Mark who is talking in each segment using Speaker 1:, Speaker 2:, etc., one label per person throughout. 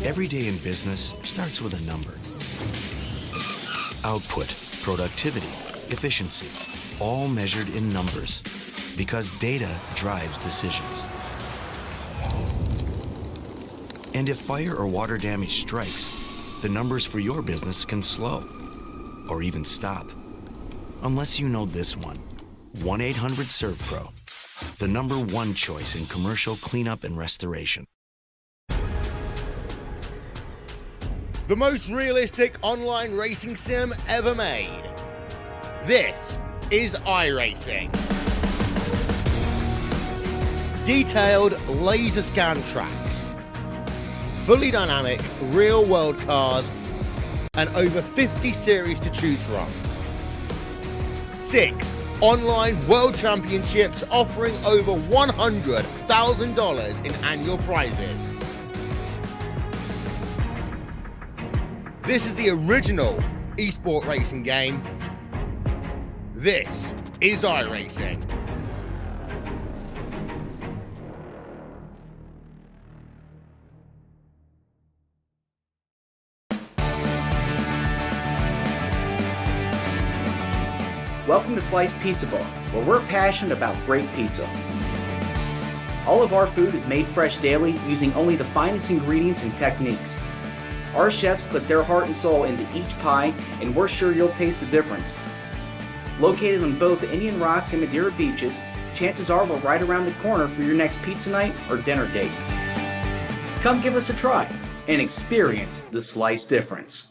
Speaker 1: Every day in business starts with a number. Output, productivity, efficiency, all measured in numbers, because data drives decisions. And if fire or water damage strikes, the numbers for your business can slow or even stop. Unless you know this one, 1-800-SERVPRO, the number one choice in commercial cleanup and restoration.
Speaker 2: The most realistic online racing sim ever made. This is iRacing. Detailed laser scan tracks, fully dynamic real-world cars, and over 50 series to choose from. 6 online world championships offering over $100,000 in annual prizes. This is the original esport racing game. This is iRacing.
Speaker 3: Welcome to Sliced Pizza Bar, where we're passionate about great pizza. All of our food is made fresh daily using only the finest ingredients and techniques. Our chefs put their heart and soul into each pie, and we're sure you'll taste the difference. Located on both Indian Rocks and Madeira beaches, chances are we're right around the corner for your next pizza night or dinner date. Come give us a try and experience the slice difference.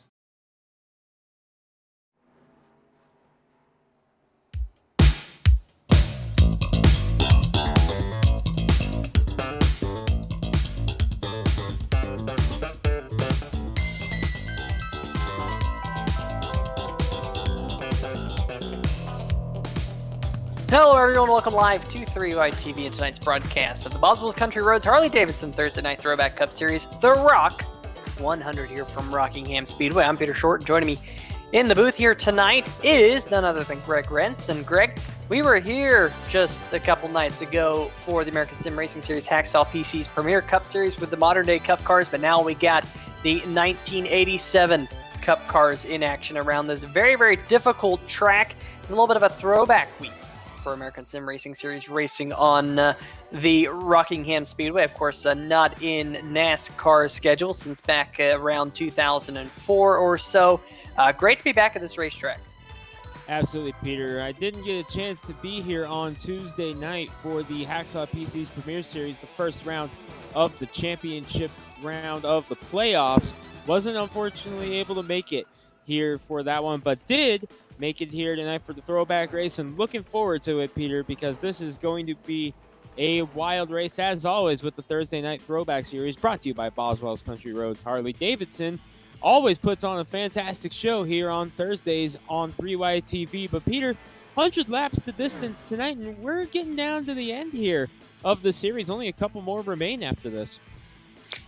Speaker 4: Hello everyone, welcome live to 3YTV and tonight's broadcast of the Boswell Country Roads Harley Davidson Thursday Night Throwback Cup Series, The Rock 100 here from Rockingham Speedway. I'm Peter Short. Joining me in the booth here tonight is none other than Greg Rentz. And Greg, we were here just a couple nights ago for the American Sim Racing Series Hacksaw PC's Premier Cup Series with the modern day Cup cars, but now we got the 1987 Cup cars in action around this very, very difficult track and a little bit of a throwback week for American Sim Racing Series racing on the Rockingham Speedway. Of course, not in NASCAR's schedule since back around 2004 or so. Great to be back at this racetrack.
Speaker 5: Absolutely, Peter. I didn't get a chance to be here on Tuesday night for the Hacksaw PC's Premier Series, the first round of the championship round of the playoffs. Wasn't unfortunately able to make it here for that one, but did make it here tonight for the throwback race, and looking forward to it, Peter, because this is going to be a wild race, as always, with the Thursday Night Throwback Series, brought to you by Boswell's Country Roads Harley Davidson. Always puts on a fantastic show here on Thursdays on 3YTV. But, Peter, 100 laps to distance tonight, and we're getting down to the end here of the series. Only a couple more remain after this.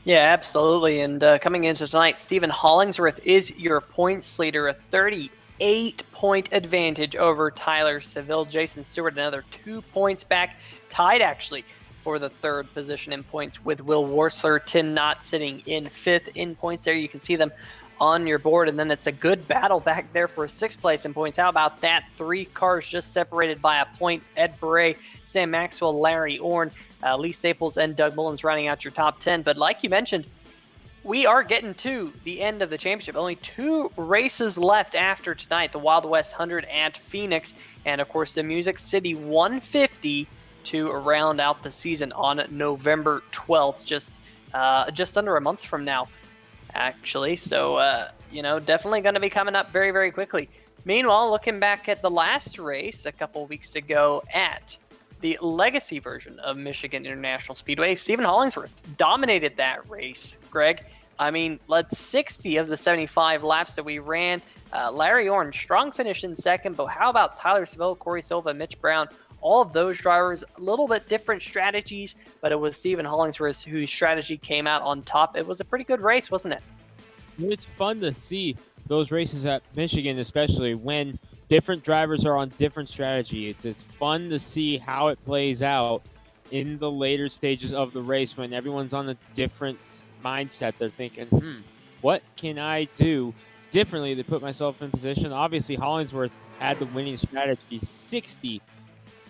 Speaker 4: Yeah, absolutely. And coming into tonight, Stephen Hollingsworth is your points leader, a 38-point advantage over Tyler Seville. Jason Stewart, another 2 points back, tied actually for the third position in points with Will Worsler. T.N.T sitting in fifth in points there. You can see them on your board, and then it's a good battle back there for sixth place in points. How about that? 3 cars just separated by a point. Ed Bray, Sam Maxwell, Larry Orn, Lee Staples, and Doug Mullins rounding out your top 10. But like you mentioned, we are getting to the end of the championship. Only 2 races left after tonight. The Wild West 100 at Phoenix, and of course the Music City 150 to round out the season on November 12th, just under a month from now, actually. So, definitely going to be coming up very, very quickly. Meanwhile, looking back at the last race a couple weeks ago at the legacy version of Michigan International Speedway, Stephen Hollingsworth dominated that race, Greg. I mean, led 60 of the 75 laps that we ran. Larry Orn, strong finish in second, but how about Tyler Seville, Corey Silva, Mitch Brown? All of those drivers, a little bit different strategies, but it was Stephen Hollingsworth whose strategy came out on top. It was a pretty good race, wasn't it?
Speaker 5: It's fun to see those races at Michigan, especially when different drivers are on different strategies. It's fun to see how it plays out in the later stages of the race when everyone's on a different mindset. They're thinking, what can I do differently to put myself in position? Obviously, Hollingsworth had the winning strategy, 60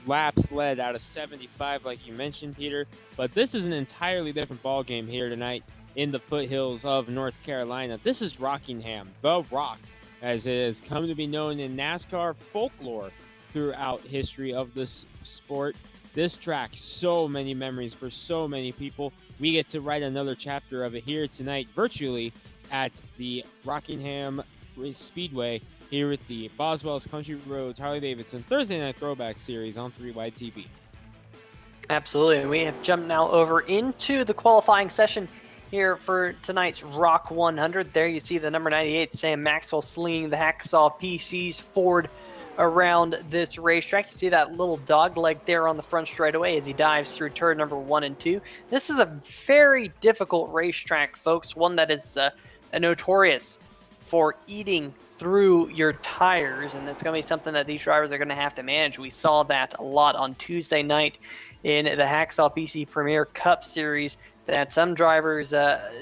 Speaker 5: laps led out of 75, like you mentioned, Peter. But this is an entirely different ball game here tonight in the foothills of North Carolina. This is Rockingham, the Rock, as it has come to be known in NASCAR folklore throughout history of this sport. This track, so many memories for so many people. We get to write another chapter of it here tonight, virtually at the Rockingham Speedway here with the Boswell's Country Roads Harley Davidson Thursday Night Throwback Series on 3Wide TV.
Speaker 4: Absolutely. We have jumped now over into the qualifying session here for tonight's Rock 100. There you see the number 98, Sam Maxwell, slinging the Hacksaw PCs forward around this racetrack. You see that little dog leg there on the front straightaway as he dives through turn number 1 and 2. This is a very difficult racetrack, folks, one that is notorious for eating through your tires, and it's going to be something that these drivers are going to have to manage. We saw that a lot on Tuesday night in the Hacksaw PC Premier Cup Series, that some drivers,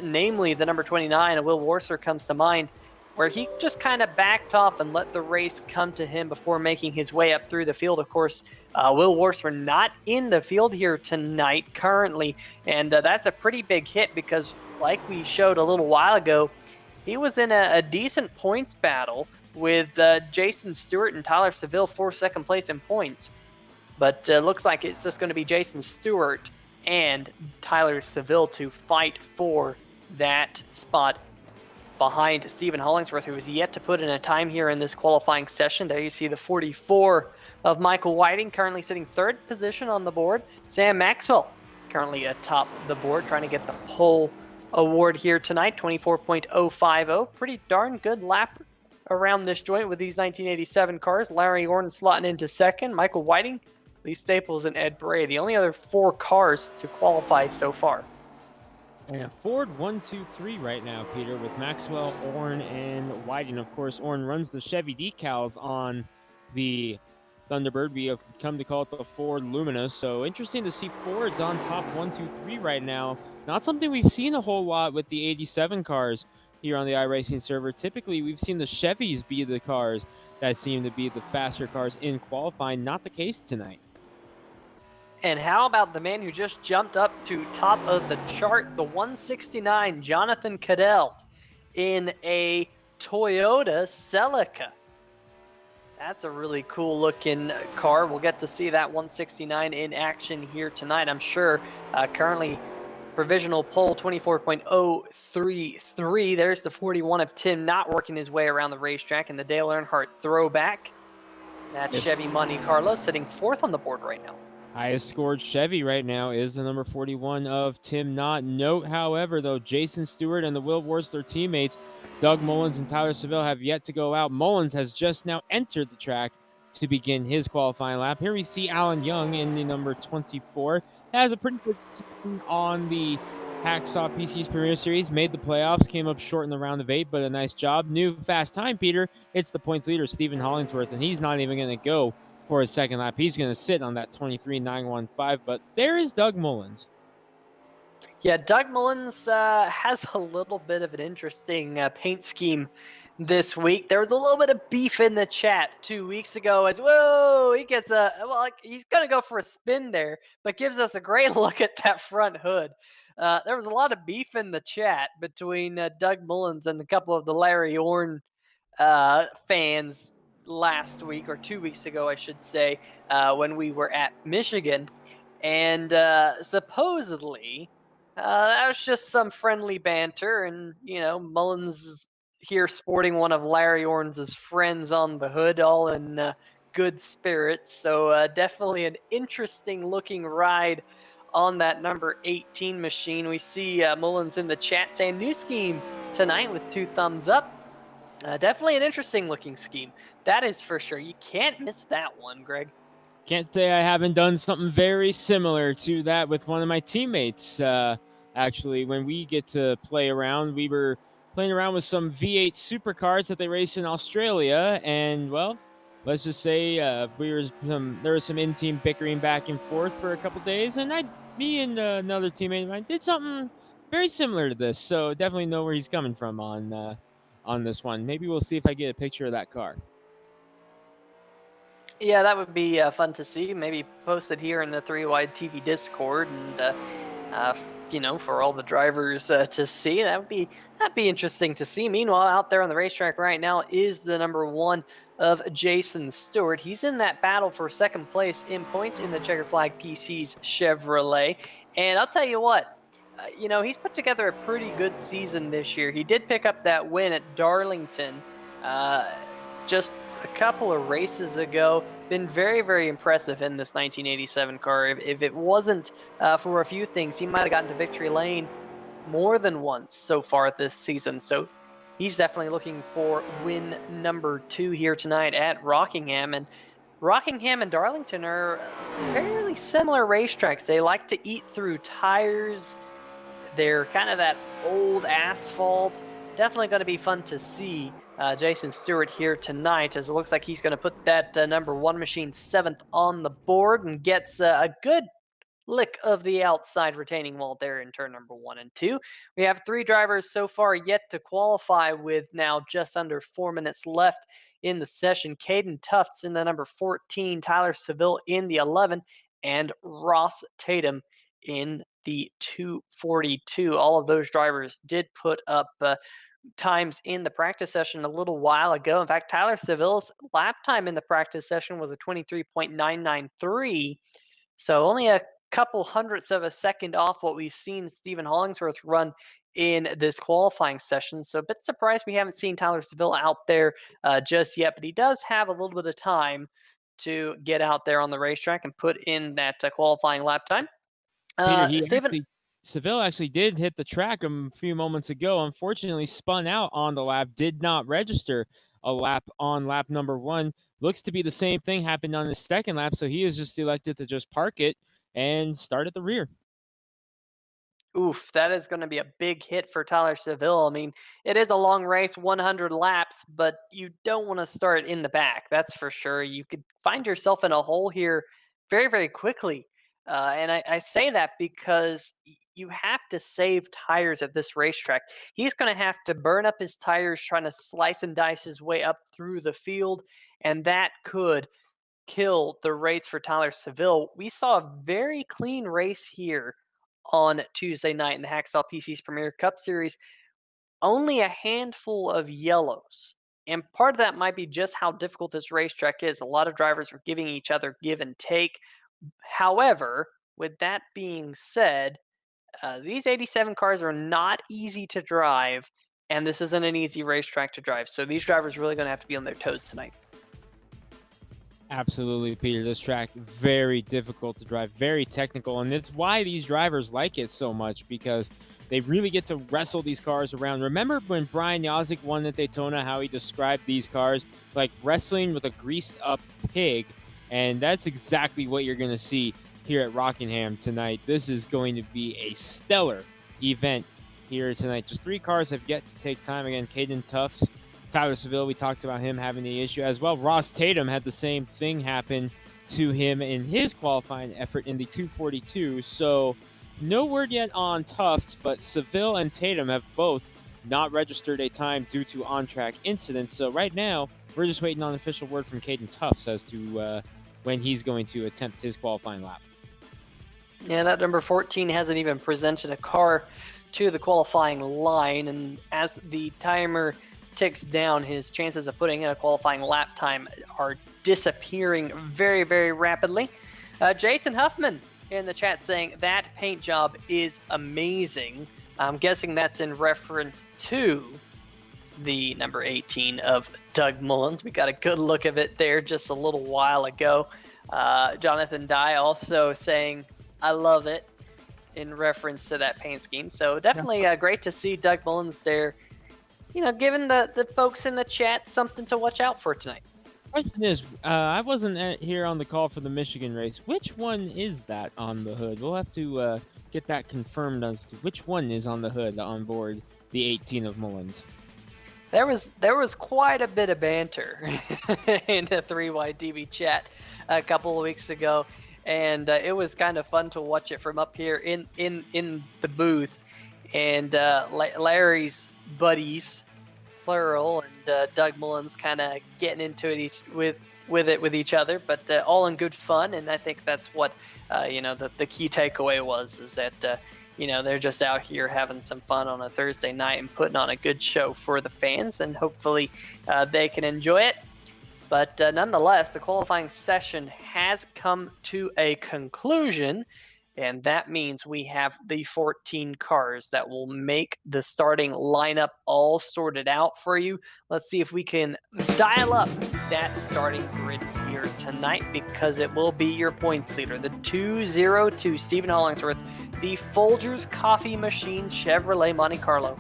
Speaker 4: namely the number 29, Will Warser, comes to mind, where he just kind of backed off and let the race come to him before making his way up through the field. Of course, Will Warser not in the field here tonight currently, and that's a pretty big hit because, like we showed a little while ago, he was in a decent points battle with Jason Stewart and Tyler Seville for second place in points. But looks like it's just going to be Jason Stewart and Tyler Seville to fight for that spot behind Stephen Hollingsworth, who has yet to put in a time here in this qualifying session. There you see the 44 of Michael Whiting, currently sitting third position on the board. Sam Maxwell currently atop the board, trying to get the pole award here tonight, 24.050. Pretty darn good lap around this joint with these 1987 cars. Larry Orton slotting into second. Michael Whiting, Lee Staples, and Ed Bray, the only other 4 cars to qualify so far.
Speaker 5: And Ford 1, 2, 3 right now, Peter, with Maxwell, Orn, and Whiting. Of course, Orn runs the Chevy decals on the Thunderbird. We have come to call it the Ford Lumina. So interesting to see Fords on top 1, 2, 3 right now. Not something we've seen a whole lot with the 87 cars here on the iRacing server. Typically, we've seen the Chevys be the cars that seem to be the faster cars in qualifying. Not the case tonight.
Speaker 4: And how about the man who just jumped up to top of the chart, the 169, Jonathan Cadell, in a Toyota Celica. That's a really cool looking car. We'll get to see that 169 in action here tonight, I'm sure. Currently, provisional pole 24.033. There's the 41 of T.N.T working his way around the racetrack, and the Dale Earnhardt throwback. That Chevy Monte Carlo sitting fourth on the board right now.
Speaker 5: Highest scored Chevy right now is the number 41 of T.N.T. Note, however, though, Jason Stewart and the Will Warser teammates, Doug Mullins and Tyler Seville, have yet to go out. Mullins has just now entered the track to begin his qualifying lap. Here we see Alan Young in the number 24. Has a pretty good season on the Hacksaw PC's Premier Series. Made the playoffs, came up short in the round of 8, but a nice job. New fast time, Peter. It's the points leader, Stephen Hollingsworth, and he's not even going to go for his second lap. He's going to sit on that 23.915, but there is Doug Mullins.
Speaker 4: Yeah, Doug Mullins has a little bit of an interesting paint scheme this week. There was a little bit of beef in the chat 2 weeks ago as, whoa, he gets he's going to go for a spin there, but gives us a great look at that front hood. There was a lot of beef in the chat between Doug Mullins and a couple of the Larry Orn fans last week, or 2 weeks ago, I should say, when we were at Michigan. And supposedly, that was just some friendly banter. And, Mullins here sporting one of Larry Orns' friends on the hood, all in good spirits. So definitely an interesting looking ride on that number 18 machine. We see Mullins in the chat saying new scheme tonight with 2 thumbs up. Definitely an interesting looking scheme. That is for sure. You can't miss that one, Greg.
Speaker 5: Can't say I haven't done something very similar to that with one of my teammates. Actually, when we get to play around, we were playing around with some V8 supercars that they race in Australia. And, well, let's just say there was some in-team bickering back and forth for a couple days. And me and another teammate of mine did something very similar to this. So definitely know where he's coming from on this one. Maybe we'll see if I get a picture of that car.
Speaker 4: Yeah, that would be fun to see. Maybe post it here in the 3-Wide TV Discord, and for all the drivers to see. That'd be interesting to see. Meanwhile, out there on the racetrack right now is the number 1 of Jason Stewart. He's in that battle for second place in points in the Checker Flag PC's Chevrolet, and I'll tell you what. He's put together a pretty good season this year. He did pick up that win at Darlington just a couple of races ago. Been very, very impressive in this 1987 car. If it wasn't for a few things, he might have gotten to victory lane more than once so far this season. So he's definitely looking for win number 2 here tonight at Rockingham. And Rockingham and Darlington are fairly similar racetracks. They like to eat through tires. They're kind of that old asphalt. Definitely going to be fun to see Jason Stewart here tonight, as it looks like he's going to put that number 1 machine 7th on the board and gets a good lick of the outside retaining wall there in turn number 1 and 2. We have 3 drivers so far yet to qualify, with now just under 4 minutes left in the session. Caden Tufts in the number 14, Tyler Seville in the 11, and Ross Tatum in the 242. All of those drivers did put up times in the practice session a little while ago. In fact, Tyler Seville's lap time in the practice session was a 23.993. So only a couple hundredths of a second off what we've seen Stephen Hollingsworth run in this qualifying session. So a bit surprised we haven't seen Tyler Seville out there just yet, but he does have a little bit of time to get out there on the racetrack and put in that qualifying lap time.
Speaker 5: Peter, Seville actually did hit the track a few moments ago. Unfortunately, spun out on the lap, did not register a lap on lap number 1. Looks to be the same thing happened on his second lap, so he has just elected to just park it and start at the rear.
Speaker 4: Oof, that is going to be a big hit for Tyler Seville. I mean, it is a long race, 100 laps, but you don't want to start in the back. That's for sure. You could find yourself in a hole here very, very quickly. And I say that because you have to save tires at this racetrack. He's going to have to burn up his tires trying to slice and dice his way up through the field, and that could kill the race for Tyler Seville. We saw a very clean race here on Tuesday night in the Hacksaw PC's Premier Cup Series. Only a handful of yellows. And part of that might be just how difficult this racetrack is. A lot of drivers were giving each other give and take. However, with that being said, these 87 cars are not easy to drive, and this isn't an easy racetrack to drive. So these drivers are really going to have to be on their toes tonight.
Speaker 5: Absolutely, Peter. This track, very difficult to drive, very technical, and it's why these drivers like it so much, because they really get to wrestle these cars around. Remember when Brian Yazik won at Daytona, how he described these cars like wrestling with a greased-up pig, and that's exactly what you're going to see here at Rockingham tonight. This is going to be a stellar event here tonight. Just 3 cars have yet to take time. Again, Caden Tufts, Tyler Seville, we talked about him having the issue as well. Ross Tatum had the same thing happen to him in his qualifying effort in the 242. So no word yet on Tufts, but Seville and Tatum have both not registered a time due to on-track incidents. So right now, we're just waiting on official word from Caden Tufts as to when he's going to attempt his qualifying lap.
Speaker 4: Yeah, that number 14 hasn't even presented a car to the qualifying line, and as the timer ticks down, his chances of putting in a qualifying lap time are disappearing very, very rapidly. Jason Huffman in the chat saying that paint job is amazing. I'm guessing that's in reference to the number 18 of Doug Mullins. We got a good look of it there just a little while ago. Jonathan Dye also saying, I love it, in reference to that paint scheme. So definitely great to see Doug Mullins there, giving the folks in the chat something to watch out for tonight.
Speaker 5: Question is, I wasn't here on the call for the Michigan race. Which one is that on the hood? We'll have to get that confirmed as to which one is on the hood on board the 18 of Mullins.
Speaker 4: There was quite a bit of banter in the 3-Wide DB chat a couple of weeks ago, and it was kind of fun to watch it from up here in the booth. and Larry's buddies, plural, and Doug Mullins kind of getting into it with each other, but all in good fun. And I think that's what the key takeaway was, is that they're just out here having some fun on a Thursday night and putting on a good show for the fans, and hopefully they can enjoy it. But nonetheless, the qualifying session has come to a conclusion, and that means we have the 14 cars that will make the starting lineup all sorted out for you. Let's see if we can dial up that starting grid here tonight, because it will be your points leader, the 202 Stephen Hollingsworth, the Folgers Coffee Machine Chevrolet Monte Carlo.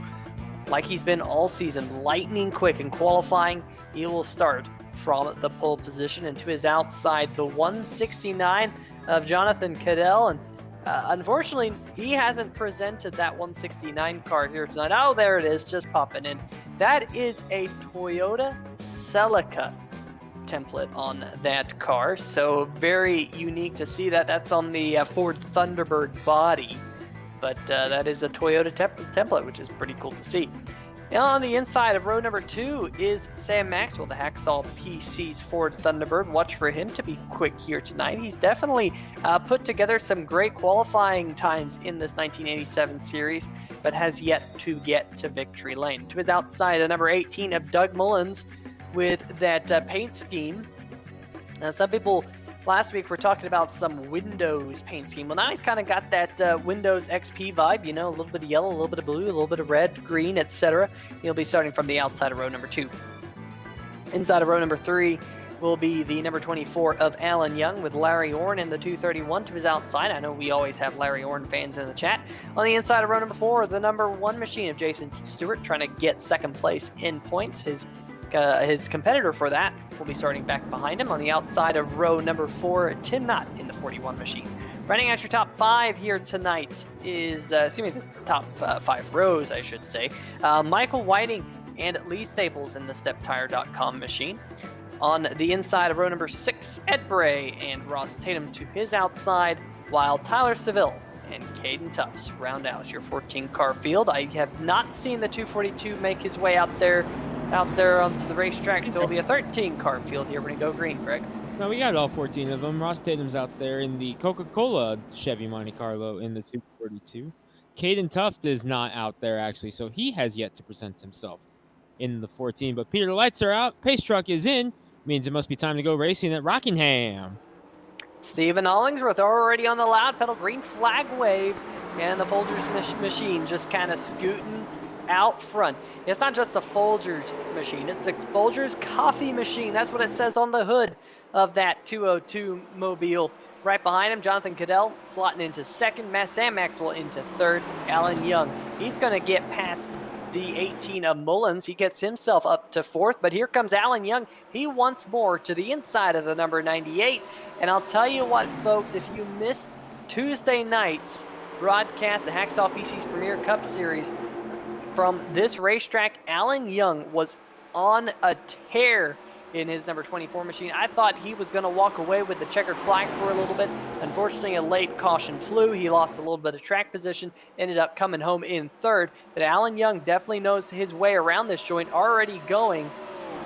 Speaker 4: Like he's been all season, lightning quick in qualifying, he will start from the pole position, and to his outside, the 169 of Jonathan Cadell. And unfortunately, he hasn't presented that 169 car here tonight. Oh, there it is, just popping in. That is a Toyota Celica template on that car, so very unique to see that. That's on the Ford Thunderbird body, but that is a Toyota template, which is pretty cool to see. And on the inside of row number 2 is Sam Maxwell, the Hacksaw PC's Ford Thunderbird. Watch for him to be quick here tonight. He's definitely put together some great qualifying times in this 1987 series, but has yet to get to victory lane. To his outside, the number 18 of Doug Mullins with that paint scheme. Now, some people last week were talking about some Windows paint scheme. Well, now he's kind of got that Windows XP vibe, a little bit of yellow, a little bit of blue, a little bit of red, green, etc. He'll be starting from the outside of row number 2. Inside of row number 3 will be the number 24 of Alan Young with Larry Orn in the 231 to his outside. I know we always have Larry Orn fans in the chat. On the inside of row number 4, the number 1 machine of Jason Stewart, trying to get second place in points. His competitor for that will be starting back behind him. On the outside of row number 4, Tim Knott in the 41 machine. Running at your top 5 here tonight is, the top 5 rows, I should say, Michael Whiting and Lee Staples in the StepTire.com machine. On the inside of row number 6, Ed Bray and Ross Tatum to his outside, while Tyler Seville and Caden Tufts round out your 14-car field. I have not seen the 242 make his way out there onto the racetrack, so it'll be a 13-car field here when we go green, Greg.
Speaker 5: No, we got all 14 of them. Ross Tatum's out there in the Coca-Cola Chevy Monte Carlo in the 242. Caden Tuft is not out there, actually, so he has yet to present himself in the 14. But Peter, the lights are out. Pace truck is in. Means it must be time to go racing at Rockingham.
Speaker 4: Stephen Hollingsworth already on the loud pedal. Green flag waves, and the Folgers machine just kind of scooting out front. It's not just the Folgers machine, it's the Folgers coffee machine. That's what it says on the hood of that 202 mobile. Right behind him, Jonathan Cadell slotting into second, Sam Maxwell into third, Alan Young. He's going to get past the 18 of Mullins. He gets himself up to fourth, but here comes Alan Young. He once more to the inside of the number 98. And I'll tell you what, folks, if you missed Tuesday night's broadcast, the Hacksaw PC's Premier Cup Series, from this racetrack, Alan Young was on a tear in his number 24 machine. I thought he was going to walk away with the checkered flag for a little bit. Unfortunately, a late caution flew. He lost a little bit of track position, ended up coming home in third. But Alan Young definitely knows his way around this joint, already going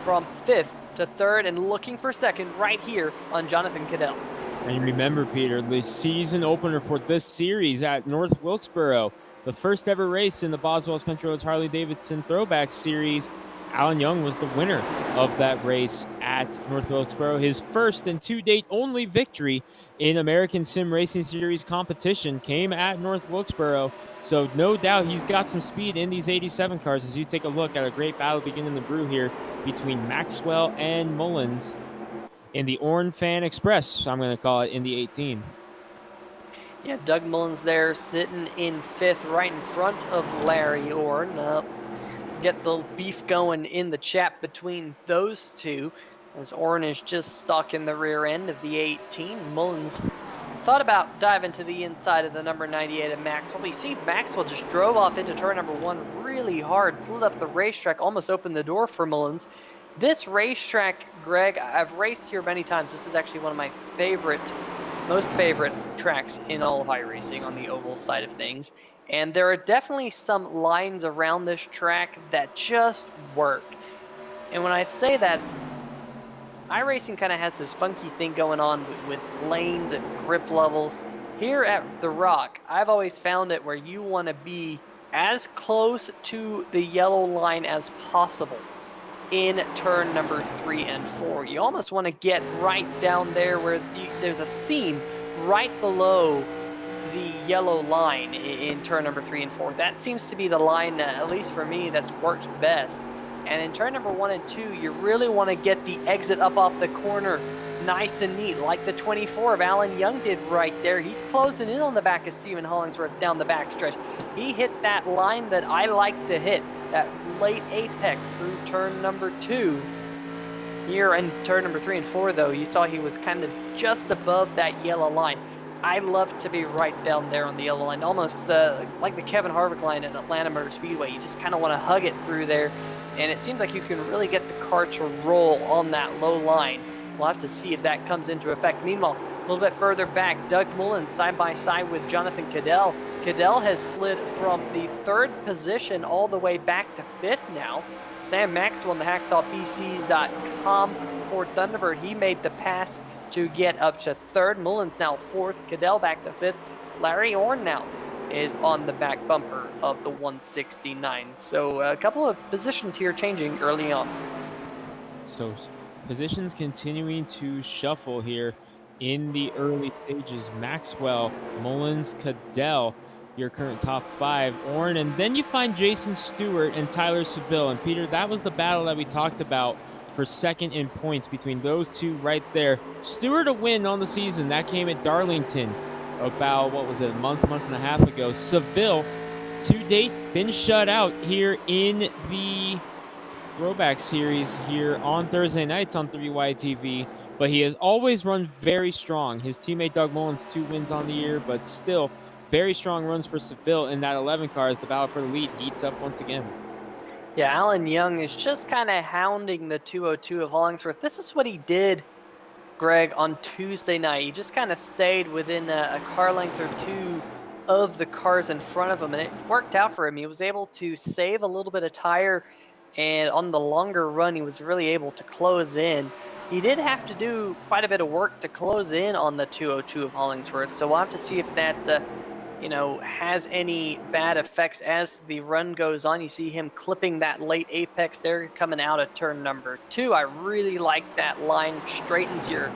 Speaker 4: from fifth to third and looking for second right here on Jonathan Cadell.
Speaker 5: And remember, Peter, the season opener for this series at North Wilkesboro, the first ever race in the Boswell's Country Roads Harley Davidson Throwback Series, Alan Young was the winner of that race at North Wilkesboro. His first and to-date only victory in American Sim Racing Series competition came at North Wilkesboro. So no doubt he's got some speed in these 87 cars as you take a look at a great battle beginning to brew here between Maxwell and Mullins in the Orn Fan Express, I'm going to call it, in the 18.
Speaker 4: Yeah, Doug Mullins there sitting in fifth right in front of Larry Orn. Get the beef going in the chat between those two, as Orn is just stuck in the rear end of the 18. Mullins thought about diving to the inside of the number 98 of Maxwell. But you see Maxwell just drove off into turn number one really hard, slid up the racetrack, almost opened the door for Mullins. This racetrack, Greg, I've raced here many times. This is actually one of my most favorite tracks in all of iRacing on the oval side of things. And there are definitely some lines around this track that just work. And when I say that, iRacing kind of has this funky thing going on with lanes and grip levels. Here at The Rock, I've always found it where you want to be as close to the yellow line as possible in turn number 3 and 4. You almost want to get right down there where there's a seam right below the yellow line in turn number 3 and 4. That seems to be the line, at least for me, that's worked best. And in turn number 1 and 2, you really want to get the exit up off the corner nice and neat, like the 24 of Alan Young did right there. He's closing in on the back of Stephen Hollingsworth down the backstretch. He hit that line that I like to hit, that late apex through turn number 2. Here in turn number 3 and 4, though, you saw he was kind of just above that yellow line. I love to be right down there on the yellow line, almost like the Kevin Harvick line at Atlanta Motor Speedway. You just kind of want to hug it through there, and it seems like you can really get the car to roll on that low line. We'll have to see if that comes into effect. Meanwhile, a little bit further back, Doug Mullins side by side with Jonathan Cadell. Cadell has slid from the 3rd position all the way back to 5th now. Sam Maxwell in the HacksawPCs.com for Thunderbird, he made the pass to get up to 3rd. Mullins now 4th. Cadell back to 5th. Larry Orn now is on the back bumper of the 169. So a couple of positions here changing early on.
Speaker 5: So positions continuing to shuffle here in the early stages. Maxwell, Mullins, Cadell, your current top 5. Orn, and then you find Jason Stewart and Tyler Seville. And Peter, that was the battle that we talked about for second in points between those two right there. Stewart a win on the season. That came at Darlington about, what was it, a month and a half ago. Seville, to date, been shut out here in the Throwback Series here on Thursday nights on 3YTV, but he has always run very strong. His teammate Doug Mullins, 2 wins on the year, but still very strong runs for Seville in that 11 car as the battle for the lead heats up once again.
Speaker 4: Yeah, Alan Young is just kind of hounding the 202 of Hollingsworth. This is what he did, Greg, on Tuesday night. He just kind of stayed within a car length or two of the cars in front of him, and it worked out for him. He was able to save a little bit of tire, and on the longer run, he was really able to close in. He did have to do quite a bit of work to close in on the 202 of Hollingsworth, so we'll have to see if that has any bad effects as the run goes on. You see him clipping that late apex there coming out of turn number 2. I really like that line. Straightens your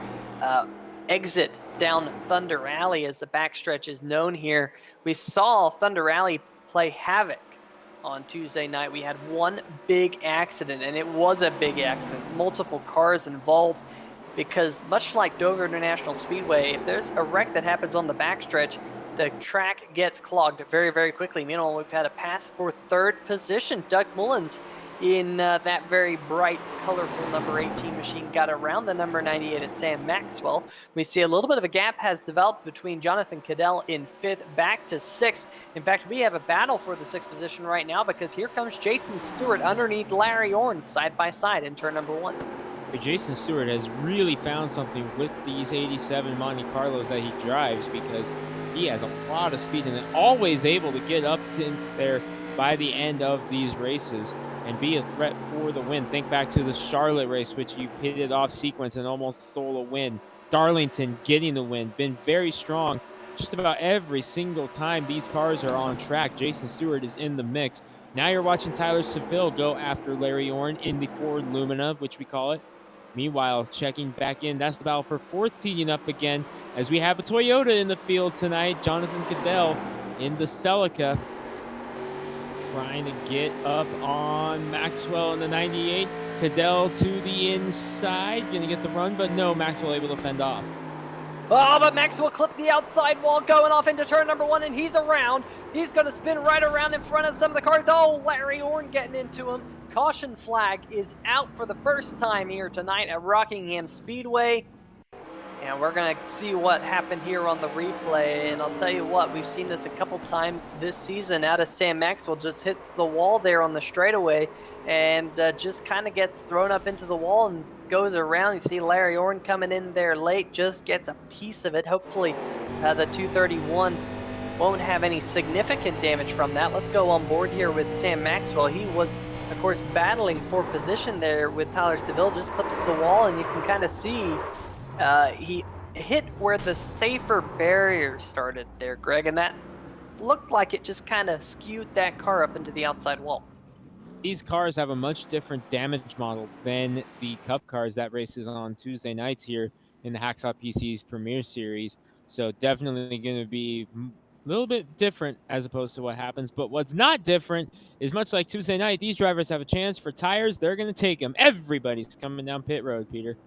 Speaker 4: exit down Thunder Alley, as the backstretch is known here. We saw Thunder Alley play havoc on Tuesday night. We had one big accident, and it was a big accident. Multiple cars involved, because much like Dover International Speedway, if there's a wreck that happens on the backstretch, the track gets clogged very, very quickly. Meanwhile, we've had a pass for 3rd position. Doug Mullins in that very bright, colorful number 18 machine got around the number 98 of Sam Maxwell. We see a little bit of a gap has developed between Jonathan Cadell in 5th back to 6th. In fact, we have a battle for the 6th position right now, because here comes Jason Stewart underneath Larry Orn side by side in turn number 1.
Speaker 5: Jason Stewart has really found something with these 87 Monte Carlos that he drives, because he has a lot of speed and is always able to get up to there by the end of these races and be a threat for the win. Think back to the Charlotte race, which you pitted off sequence and almost stole a win. Darlington getting the win. Been very strong just about every single time these cars are on track. Jason Stewart is in the mix. Now you're watching Tyler Seville go after Larry Orn in the Ford Lumina, which we call it. Meanwhile, checking back in, that's the battle for 4th, teaming up again as we have a Toyota in the field tonight. Jonathan Cadell in the Celica, trying to get up on Maxwell in the 98. Cadell to the inside, gonna get the run, but no, Maxwell able to fend off.
Speaker 4: Oh, but Maxwell clipped the outside wall going off into turn number 1, and he's around. He's going to spin right around in front of some of the cars. Oh, Larry Orn getting into him. Caution flag is out for the first time here tonight at Rockingham Speedway. And we're going to see what happened here on the replay. And I'll tell you what, we've seen this a couple times this season out of Sam Maxwell. Just hits the wall there on the straightaway and just kind of gets thrown up into the wall and goes around. You see Larry Orn coming in there late, just gets a piece of it. Hopefully the 231 won't have any significant damage from that. Let's go on board here with Sam Maxwell. He was, of course, battling for position there with Tyler Seville. Just clips the wall, and you can kind of see he hit where the safer barrier started there, Greg, and that looked like it just kind of skewed that car up into the outside wall.
Speaker 5: These cars have a much different damage model than the Cup cars that races on Tuesday nights here in the Hacksaw PC's Premier Series. So definitely going to be a little bit different as opposed to what happens. But what's not different is, much like Tuesday night, these drivers have a chance for tires. They're going to take them. Everybody's coming down pit road, Peter.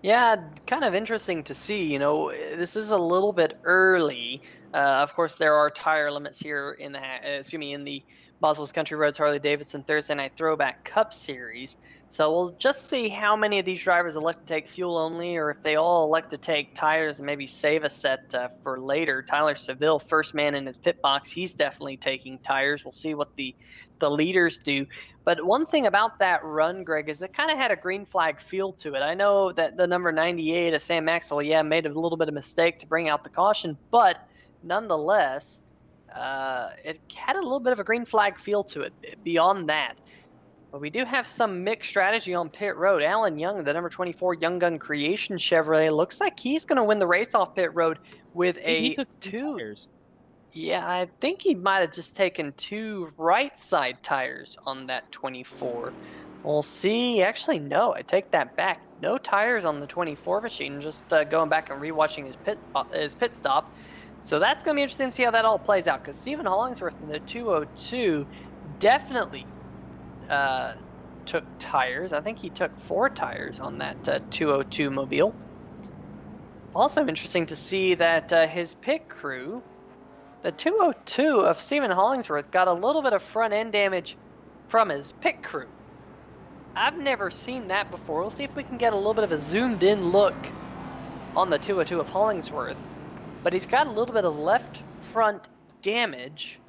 Speaker 4: Yeah, kind of interesting to see. You know, this is a little bit early. Of course, there are tire limits here in the Boswell's Country Roads Harley Davidson Thursday Night Throwback Cup Series. So we'll just see how many of these drivers elect to take fuel only, or if they all elect to take tires and maybe save a set for later. Tyler Seville, first man in his pit box, he's definitely taking tires. We'll see what the leaders do. But one thing about that run, Greg, is it kind of had a green flag feel to it. I know that the number 98 of Sam Maxwell, made a little bit of mistake to bring out the caution, but nonetheless, it had a little bit of a green flag feel to it. Beyond that, but we do have some mixed strategy on pit road. Alan Young, the number 24 Young Gun Creation Chevrolet, looks like he's going to win the race off pit road with
Speaker 5: He
Speaker 4: a
Speaker 5: took
Speaker 4: two.
Speaker 5: tires.
Speaker 4: Yeah, I think he might have just taken 2 right side tires on that 24. We'll see. Actually, no, I take that back. No tires on the 24 machine. Just going back and rewatching his pit stop. So that's going to be interesting to see how that all plays out, because Stephen Hollingsworth in the 202 definitely took tires. I think he took 4 tires on that 202 mobile. Also interesting to see that his pit crew, the 202 of Stephen Hollingsworth, got a little bit of front end damage from his pit crew. I've never seen that before. We'll see if we can get a little bit of a zoomed in look on the 202 of Hollingsworth. But he's got a little bit of left front damage.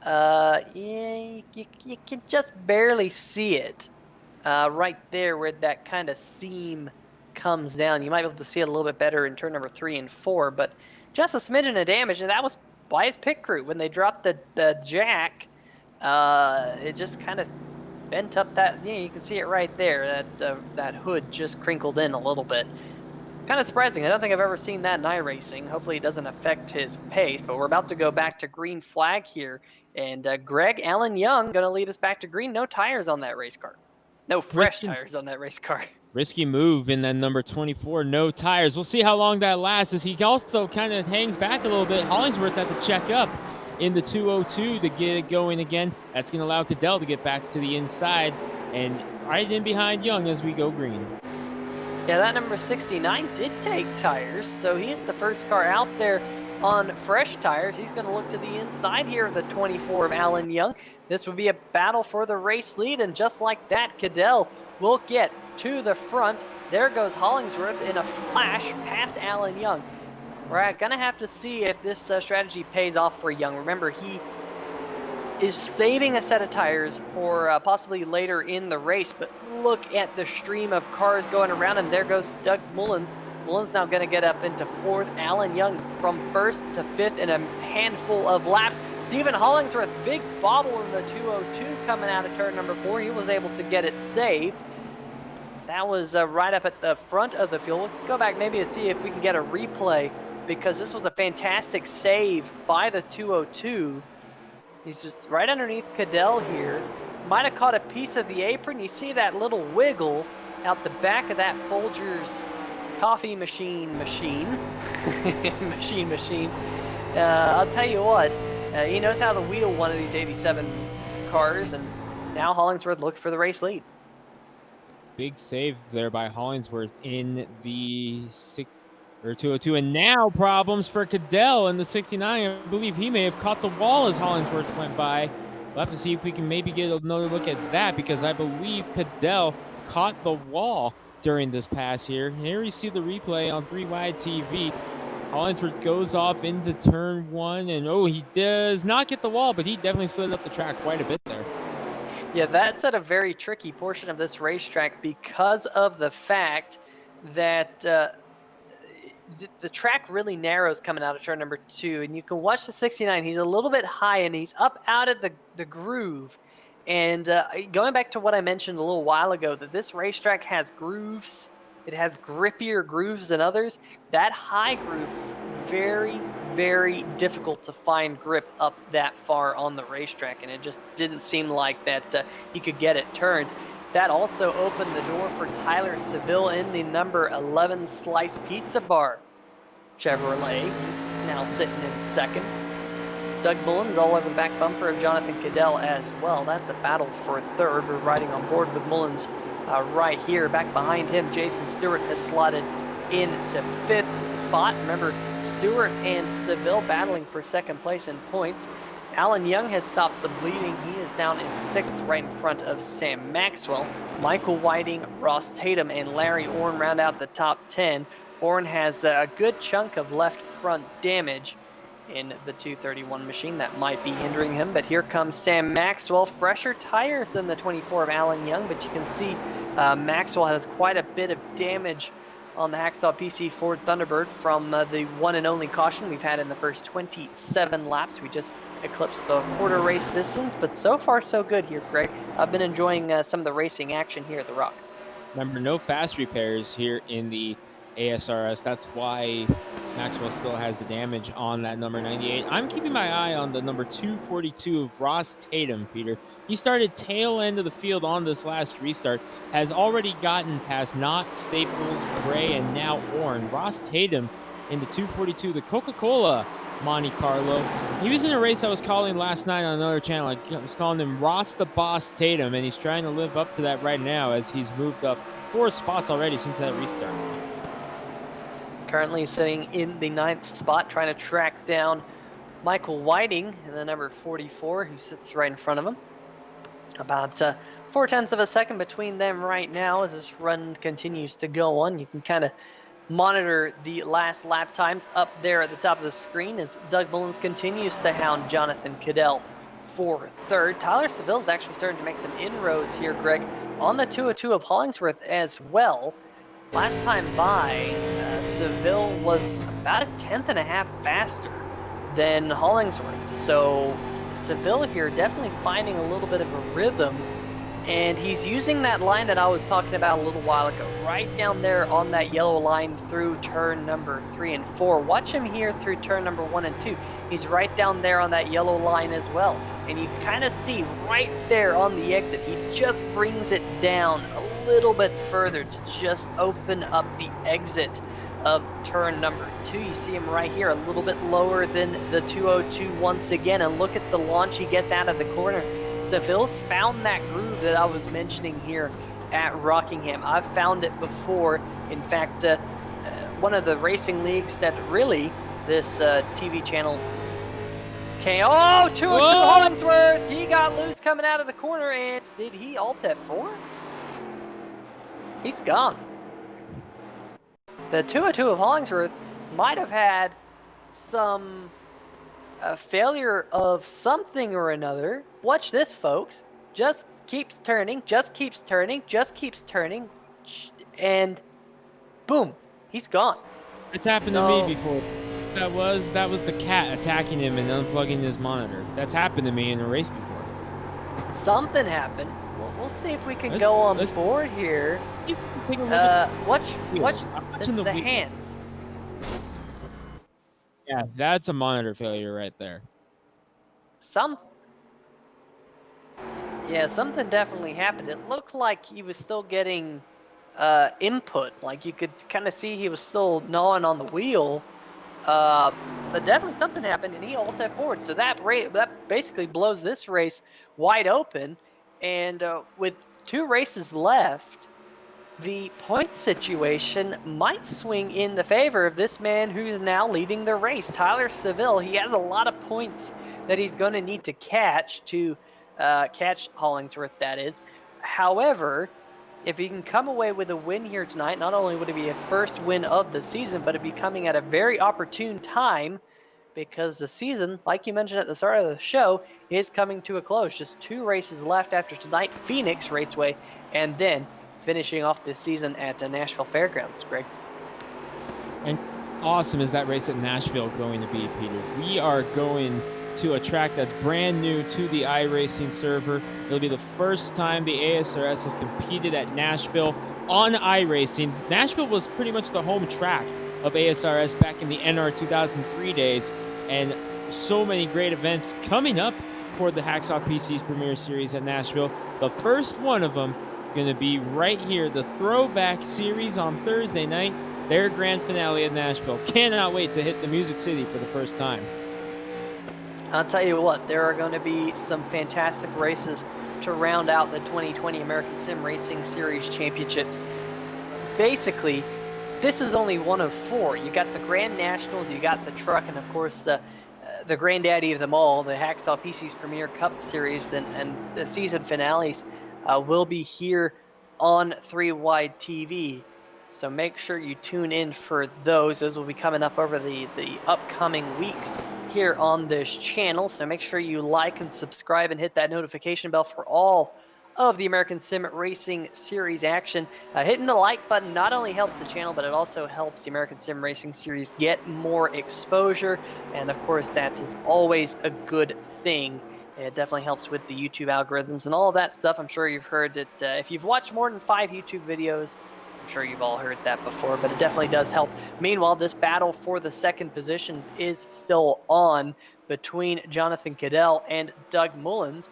Speaker 4: You can just barely see it right there where that kind of seam comes down. You might be able to see it a little bit better in turn number 3 and 4, but just a smidgen of damage, and that was by his pit crew. When they dropped the jack, it just kind of bent up that, you can see it right there, that hood just crinkled in a little bit. Kind of surprising. I don't think I've ever seen that in iRacing. Hopefully it doesn't affect his pace, but we're about to go back to green flag here, and Greg, Alan Young going to lead us back to green. No tires on that race car. No fresh tires on that race car.
Speaker 5: Risky move in that number 24, no tires. We'll see how long that lasts, as he also kind of hangs back a little bit. Hollingsworth had to check up in the 202 to get it going again. That's going to allow Cadell to get back to the inside and right in behind Young as we go green.
Speaker 4: Yeah, that number 69 did take tires, so he's the first car out there on fresh tires. He's going to look to the inside here of the 24 of Alan Young. This would be a battle for the race lead, and just like that, Cadell will get to the front. There goes Hollingsworth in a flash past Alan Young. We're going to have to see if this strategy pays off for Young. Remember, he is saving a set of tires for possibly later in the race, but look at the stream of cars going around, and there goes Doug Mullins. Mullins now going to get up into 4th. Alan Young from 1st to 5th in a handful of laps. Stephen Hollingsworth, big bobble in the 202 coming out of turn number 4. He was able to get it saved. That was right up at the front of the field. We'll go back maybe to see if we can get a replay, because this was a fantastic save by the 202. He's just right underneath Cadell here. Might have caught a piece of the apron. You see that little wiggle out the back of that Folgers coffee machine. I'll tell you what, he knows how to wheel one of these 87 cars, and now Hollingsworth looking for the race lead.
Speaker 5: Big save there by Hollingsworth in the 202, and now problems for Cadell in the 69. I believe he may have caught the wall as Hollingsworth went by. We'll have to see if we can maybe get another look at that, because I believe Cadell caught the wall during this pass here. Here you see the replay on 3 Wide TV. Hollingsworth goes off into turn 1, and he does not get the wall, but he definitely slid up the track quite a bit there.
Speaker 4: Yeah, that's at a very tricky portion of this racetrack, because of the fact that the track really narrows coming out of turn number 2, and you can watch the 69. He's a little bit high, and he's up out of the groove. And going back to what I mentioned a little while ago, that this racetrack has grooves. It has grippier grooves than others. That high groove, very, very difficult to find grip up that far on the racetrack, and it just didn't seem like that he could get it turned. That also opened the door for Tyler Seville in the number 11 Slice Pizza Bar Chevrolet. He's now sitting in second. Doug Mullins all over the back bumper of Jonathan Cadell as well. That's a battle for third. We're riding on board with Mullins right here. Back behind him, Jason Stewart has slotted into 5th spot. Remember, Stewart and Seville battling for second place in points. Alan Young has stopped the bleeding. He is down in 6th, right in front of Sam Maxwell. Michael Whiting, Ross Tatum, and Larry Orn round out the top 10. Orn has a good chunk of left front damage in the 231 machine that might be hindering him, but here comes Sam Maxwell. Fresher tires than the 24 of Alan Young, but you can see Maxwell has quite a bit of damage on the Hacksaw PC Ford Thunderbird from the one and only caution we've had in the first 27 laps. We just eclipsed the quarter race distance, but so far so good here, Greg. I've been enjoying some of the racing action here at the Rock.
Speaker 5: Remember, no fast repairs here in the ASRS. That's why Maxwell still has the damage on that number 98. I'm keeping my eye on the number 242 of Ross Tatum, Peter. He started tail end of the field on this last restart, has already gotten past Knott, Staples, Gray, and now Orn. Ross Tatum in the 242, the Coca-Cola Monte Carlo. He was in a race I was calling last night on another channel. I was calling him Ross the Boss Tatum, and he's trying to live up to that right now as he's moved up 4 spots already since that restart.
Speaker 4: Currently sitting in the 9th spot, trying to track down Michael Whiting in the number 44, who sits right in front of him. About 0.4 of a second between them right now as this run continues to go on. You can kind of monitor the last lap times up there at the top of the screen as Doug Mullins continues to hound Jonathan Cadell for third. Tyler Seville is actually starting to make some inroads here, Greg, on the 202 of Hollingsworth as well. Last time by, Seville was about 1/10.5 faster than Hollingsworth. So Seville here definitely finding a little bit of a rhythm. And he's using that line that I was talking about a little while ago, right down there on that yellow line through turn number 3 and 4. Watch him here through turn number 1 and 2. He's right down there on that yellow line as well. And you kind of see right there on the exit, he just brings it down a little bit further to just open up the exit of turn number 2. You see him right here, a little bit lower than the 202 once again. And look at the launch he gets out of the corner. Seville's found that groove that I was mentioning here at Rockingham. I've found it before. In fact, one of the racing leagues that really this TV channel came. Oh, 202 Hollingsworth! He got loose coming out of the corner, and did he alt F4? He's gone. The 202 of Hollingsworth might have had some failure of something or another. Watch this, folks. Just keeps turning, just keeps turning, just keeps turning, and boom, he's gone.
Speaker 5: It's happened to me before. That was the cat attacking him and unplugging his monitor. That's happened to me in a race before.
Speaker 4: Something happened. We'll see if we can go on board here.
Speaker 5: Take a look at
Speaker 4: watch the hands.
Speaker 5: Yeah, that's a monitor failure right there.
Speaker 4: Something definitely happened. It looked like he was still getting input. Like you could kind of see he was still gnawing on the wheel. But definitely something happened, and he ulted forward. So that basically blows this race wide open. And with 2 races left, the point situation might swing in the favor of this man who's now leading the race, Tyler Seville. He has a lot of points that he's going to need to catch Hollingsworth, that is. However, if he can come away with a win here tonight, not only would it be a first win of the season, but it'd be coming at a very opportune time because the season, like you mentioned at the start of the show, is coming to a close. Just 2 races left after tonight, Phoenix Raceway, and then finishing off this season at Nashville Fairgrounds, Greg.
Speaker 5: And awesome is that race at Nashville going to be, Peter? We are going to a track that's brand new to the iRacing server. It'll be the first time the ASRS has competed at Nashville on iRacing. Nashville was pretty much the home track of ASRS back in the NR 2003 days, and so many great events coming up for the Hacksaw PC's Premier Series at Nashville. The first one of them going to be right here, the Throwback Series on Thursday night, their grand finale at Nashville. Cannot wait to hit the Music City for the first time.
Speaker 4: I'll tell you what, there are going to be some fantastic races to round out the 2020 American Sim Racing Series Championships. Basically, this is only one of 4. You got the Grand Nationals, you got the truck, and of course the granddaddy of them all, the Hacksaw PC's Premier Cup Series, and the season finales will be here on 3 Wide TV. So make sure you tune in for those. Those will be coming up over the upcoming weeks here on this channel. So make sure you like and subscribe and hit that notification bell for all of the American Sim Racing Series action. Hitting the like button not only helps the channel, but it also helps the American Sim Racing Series get more exposure. And of course, that is always a good thing. It definitely helps with the YouTube algorithms and all of that stuff. I'm sure you've heard that if you've watched more than 5 YouTube videos, I'm sure you've all heard that before, but it definitely does help. Meanwhile, this battle for the second position is still on between Jonathan Cadell and Doug Mullins.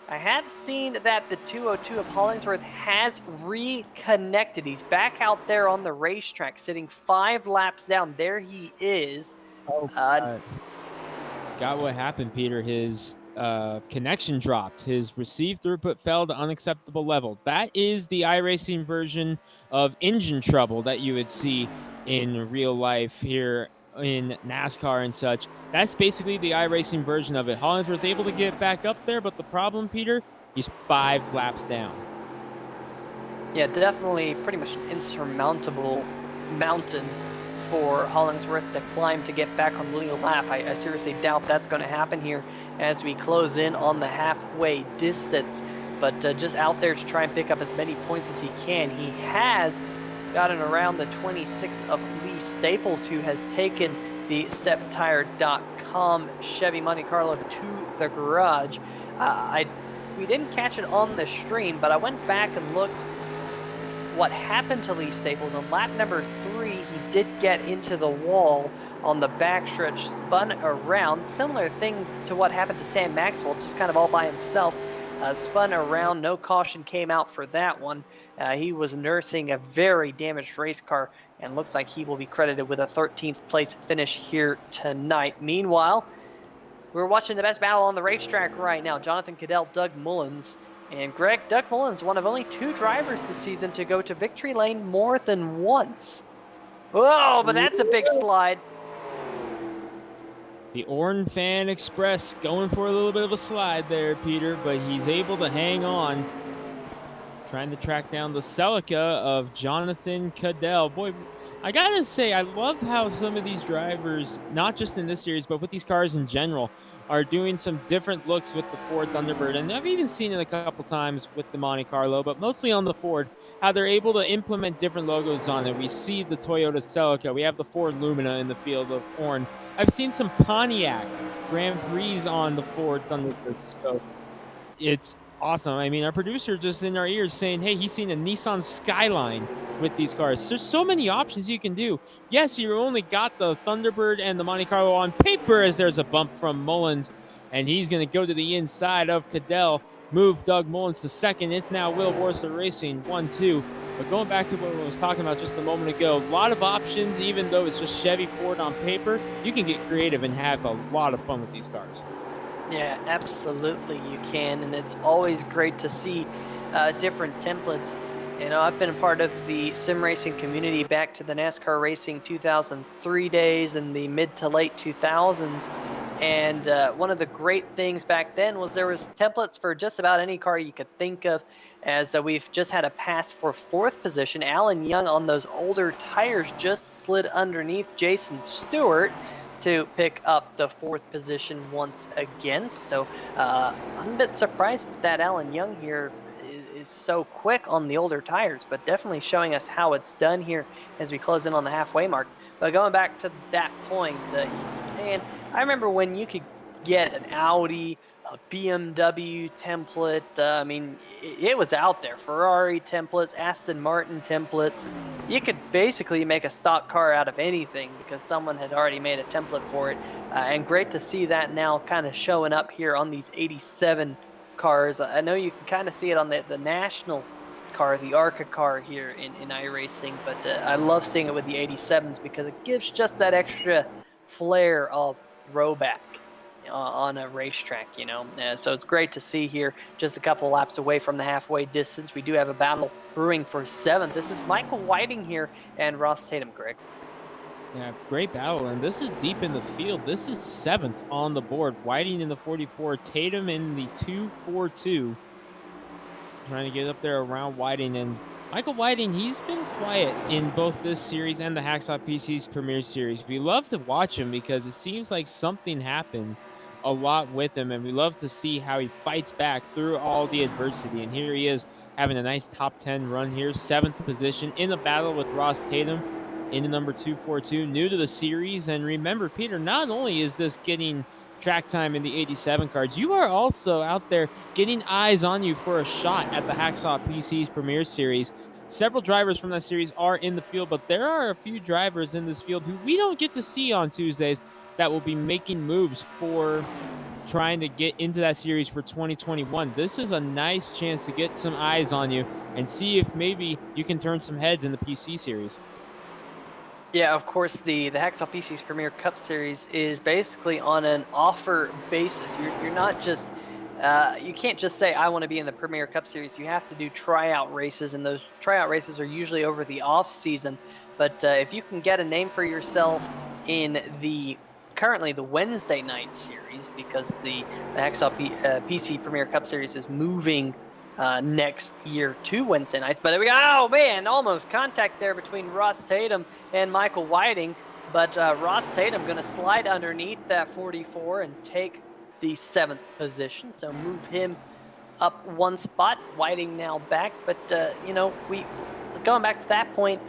Speaker 4: I have seen that the 202 of Hollingsworth has reconnected. He's back out there on the racetrack, sitting 5 laps down. There he is.
Speaker 5: Got what happened, Peter. His connection dropped. His received throughput fell to unacceptable level. That is the iRacing version of engine trouble that you would see in real life here in NASCAR and such. That's basically the iRacing version of it. Hollingsworth able to get back up there, but the problem, Peter, he's 5 laps down.
Speaker 4: Yeah, definitely pretty much an insurmountable mountain for Hollingsworth to climb to get back on the legal lap. I seriously doubt that's going to happen here as we close in on the halfway distance. But just out there to try and pick up as many points as he can. He has gotten around the 26 of Lee Staples, who has taken the StepTire.com Chevy Monte Carlo to the garage. We didn't catch it on the stream, but I went back and looked what happened to Lee Staples. On lap number 3, he did get into the wall on the backstretch, spun around. Similar thing to what happened to Sam Maxwell, just kind of all by himself. Spun around, no caution came out for that one. He was nursing a very damaged race car, and looks like he will be credited with a 13th place finish here tonight. Meanwhile, we're watching the best battle on the racetrack right now. Jonathan Cadell, Doug Mullins. And Greg, Doug Mullins, one of only 2 drivers this season to go to victory lane more than once. Whoa, but that's a big slide.
Speaker 5: The Orn Fan Express going for a little bit of a slide there, Peter, but he's able to hang on. Trying to track down the Celica of Jonathan Cadell. Boy, I gotta say, I love how some of these drivers, not just in this series, but with these cars in general, are doing some different looks with the Ford Thunderbird. And I've even seen it a couple times with the Monte Carlo, but mostly on the Ford, how they're able to implement different logos on it. We see the Toyota Celica. We have the Ford Lumina in the field of Orn. I've seen some Pontiac Grand Prix on the Ford Thunderbird. So it's awesome. I mean, our producer just in our ears saying, hey, he's seen a Nissan Skyline with these cars. There's so many options you can do. Yes, you only got the Thunderbird and the Monte Carlo on paper, as there's a bump from Mullins, and he's going to go to the inside of Cadell, move Doug Mullins to second. It's now Will Borsa Racing 1-2. But going back to what I was talking about just a moment ago, a lot of options. Even though it's just Chevy Ford on paper, you can get creative and have a lot of fun with these cars.
Speaker 4: Yeah, absolutely you can, and it's always great to see different templates. You know, I've been a part of the sim racing community back to the NASCAR Racing 2003 days and the mid to late 2000s. And one of the great things back then was there was templates for just about any car you could think of, as we've just had a pass for 4th position. Alan Young on those older tires just slid underneath Jason Stewart to pick up the 4th position once again. So I'm a bit surprised that Alan Young here is so quick on the older tires, but definitely showing us how it's done here as we close in on the halfway mark. But going back to that point, and I remember when you could get an Audi, a BMW template. I mean, it was out there. Ferrari templates, Aston Martin templates. You could basically make a stock car out of anything because someone had already made a template for it. And great to see that now kind of showing up here on these 87 cars. I know you can kind of see it on the national car, the ARCA car here in iRacing, but I love seeing it with the 87s because it gives just that extra flair of throwback on a racetrack, so it's great to see here, just a couple laps away from the halfway distance. We do have a battle brewing for 7th. This is Michael Whiting here and Ross Tatum, Greg.
Speaker 5: Yeah, great battle, and this is deep in the field. This is 7th on the board. Whiting in the 44, Tatum in the 242. Trying to get up there around Whiting, and Michael Whiting, he's been quiet in both this series and the Hacksaw PC's Premier Series. We love to watch him because it seems like something happens a lot with him, and we love to see how he fights back through all the adversity. And here he is having a nice top 10 run here, 7th position in a battle with Ross Tatum in the number 242, new to the series. And remember, Peter, not only is this getting track time in the 87 cards, you are also out there getting eyes on you for a shot at the Hacksaw PC's Premier Series. Several drivers from that series are in the field, but there are a few drivers in this field who we don't get to see on Tuesdays that will be making moves for trying to get into that series for 2021. This is a nice chance to get some eyes on you and see if maybe you can turn some heads in the PC series.
Speaker 4: Yeah, of course, the Hacksaw PC's Premier Cup Series is basically on an offer basis. You're not just, you can't just say, I want to be in the Premier Cup Series. You have to do tryout races, and those tryout races are usually over the off season. But if you can get a name for yourself in currently the Wednesday night series, because the Hacksaw PC Premier Cup Series is moving next year to Wednesday nights. But we go, oh man, almost contact there between Ross Tatum and Michael Whiting. But Ross Tatum going to slide underneath that 44 and take the 7th position. So move him up one spot. Whiting now back. But, we going back to that point,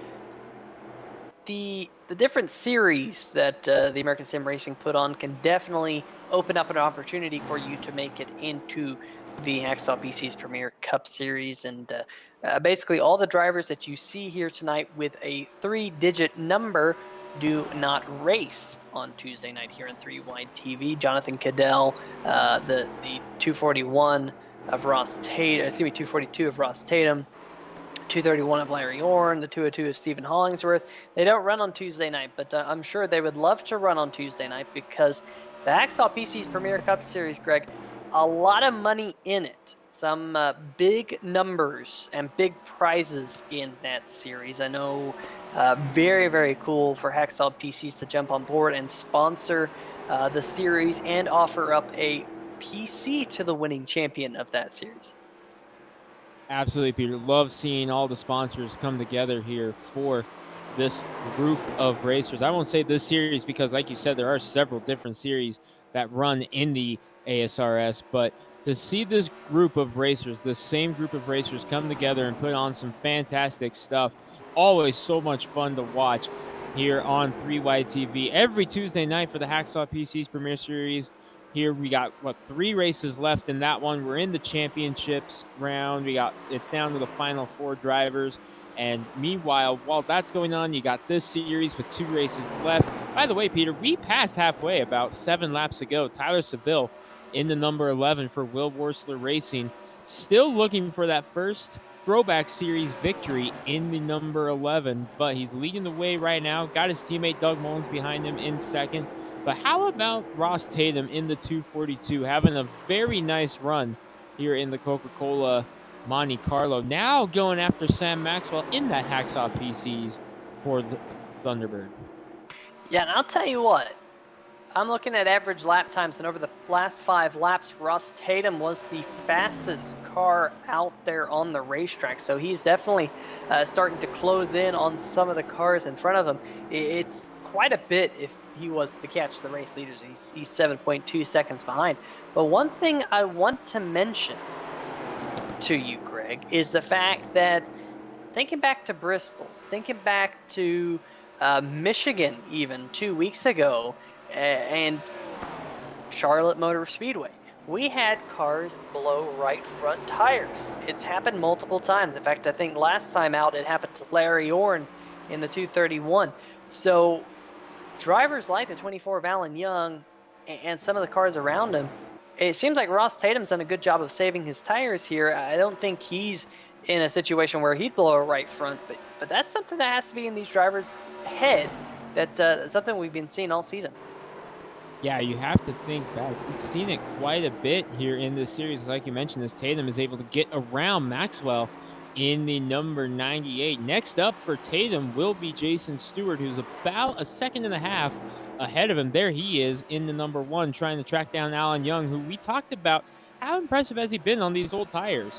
Speaker 4: the different series that the American Sim Racing put on can definitely open up an opportunity for you to make it into the Hacksaw PC's Premier Cup Series. And basically all the drivers that you see here tonight with a 3-digit number do not race on Tuesday night here in 3-Wide TV. Jonathan Cadell, the 241 of Ross Tatum, 242 of Ross Tatum, 231 of Larry Orn, the 202 of Stephen Hollingsworth. They don't run on Tuesday night, but I'm sure they would love to run on Tuesday night because the Hacksaw PC's Premier Cup Series, Greg, a lot of money in it. Some big numbers and big prizes in that series. I know very, very cool for Hacksaw PCs to jump on board and sponsor the series and offer up a PC to the winning champion of that series.
Speaker 5: Absolutely, Peter. Love seeing all the sponsors come together here for this group of racers. I won't say this series because, like you said, there are several different series that run in the ASRS, but to see this group of racers, the same group of racers come together and put on some fantastic stuff, always so much fun to watch here on 3-Wide TV every Tuesday night for the Hacksaw PC's Premier Series. Here we got 3 races left in that one. We're in the championships round. It's down to the final 4 drivers. And meanwhile, while that's going on, you got this series with 2 races left. By the way, Peter, we passed halfway about 7 laps ago. Tyler Seville in the number 11 for Will Worsler Racing, still looking for that first Throwback Series victory in the number 11, but he's leading the way right now. Got his teammate Doug Mullins behind him in second. But how about Ross Tatum in the 242, having a very nice run here in the Coca-Cola Monte Carlo, now going after Sam Maxwell in that Hacksaw PCs for the Thunderbird.
Speaker 4: Yeah, and I'll tell you what, I'm looking at average lap times, and over the last 5 laps, Ross Tatum was the fastest car out there on the racetrack. So he's definitely starting to close in on some of the cars in front of him. It's quite a bit if he was to catch the race leaders. He's 7.2 seconds behind. But one thing I want to mention to you, Greg, is the fact that thinking back to Bristol, thinking back to Michigan even 2 weeks ago, and Charlotte Motor Speedway. We had cars blow right front tires. It's happened multiple times. In fact, I think last time out it happened to Larry Orn in the 231. So drivers like the 24 of Alan Young and some of the cars around him, it seems like Ross Tatum's done a good job of saving his tires here. I don't think he's in a situation where he'd blow a right front, but that's something that has to be in these drivers' head. That's something we've been seeing all season.
Speaker 5: Yeah, you have to think back. We've seen it quite a bit here in this series. Like you mentioned, this Tatum is able to get around Maxwell in the number 98. Next up for Tatum will be Jason Stewart, who's about a second and a half ahead of him. There he is in the number 1, trying to track down Alan Young, who we talked about. How impressive has he been on these old tires?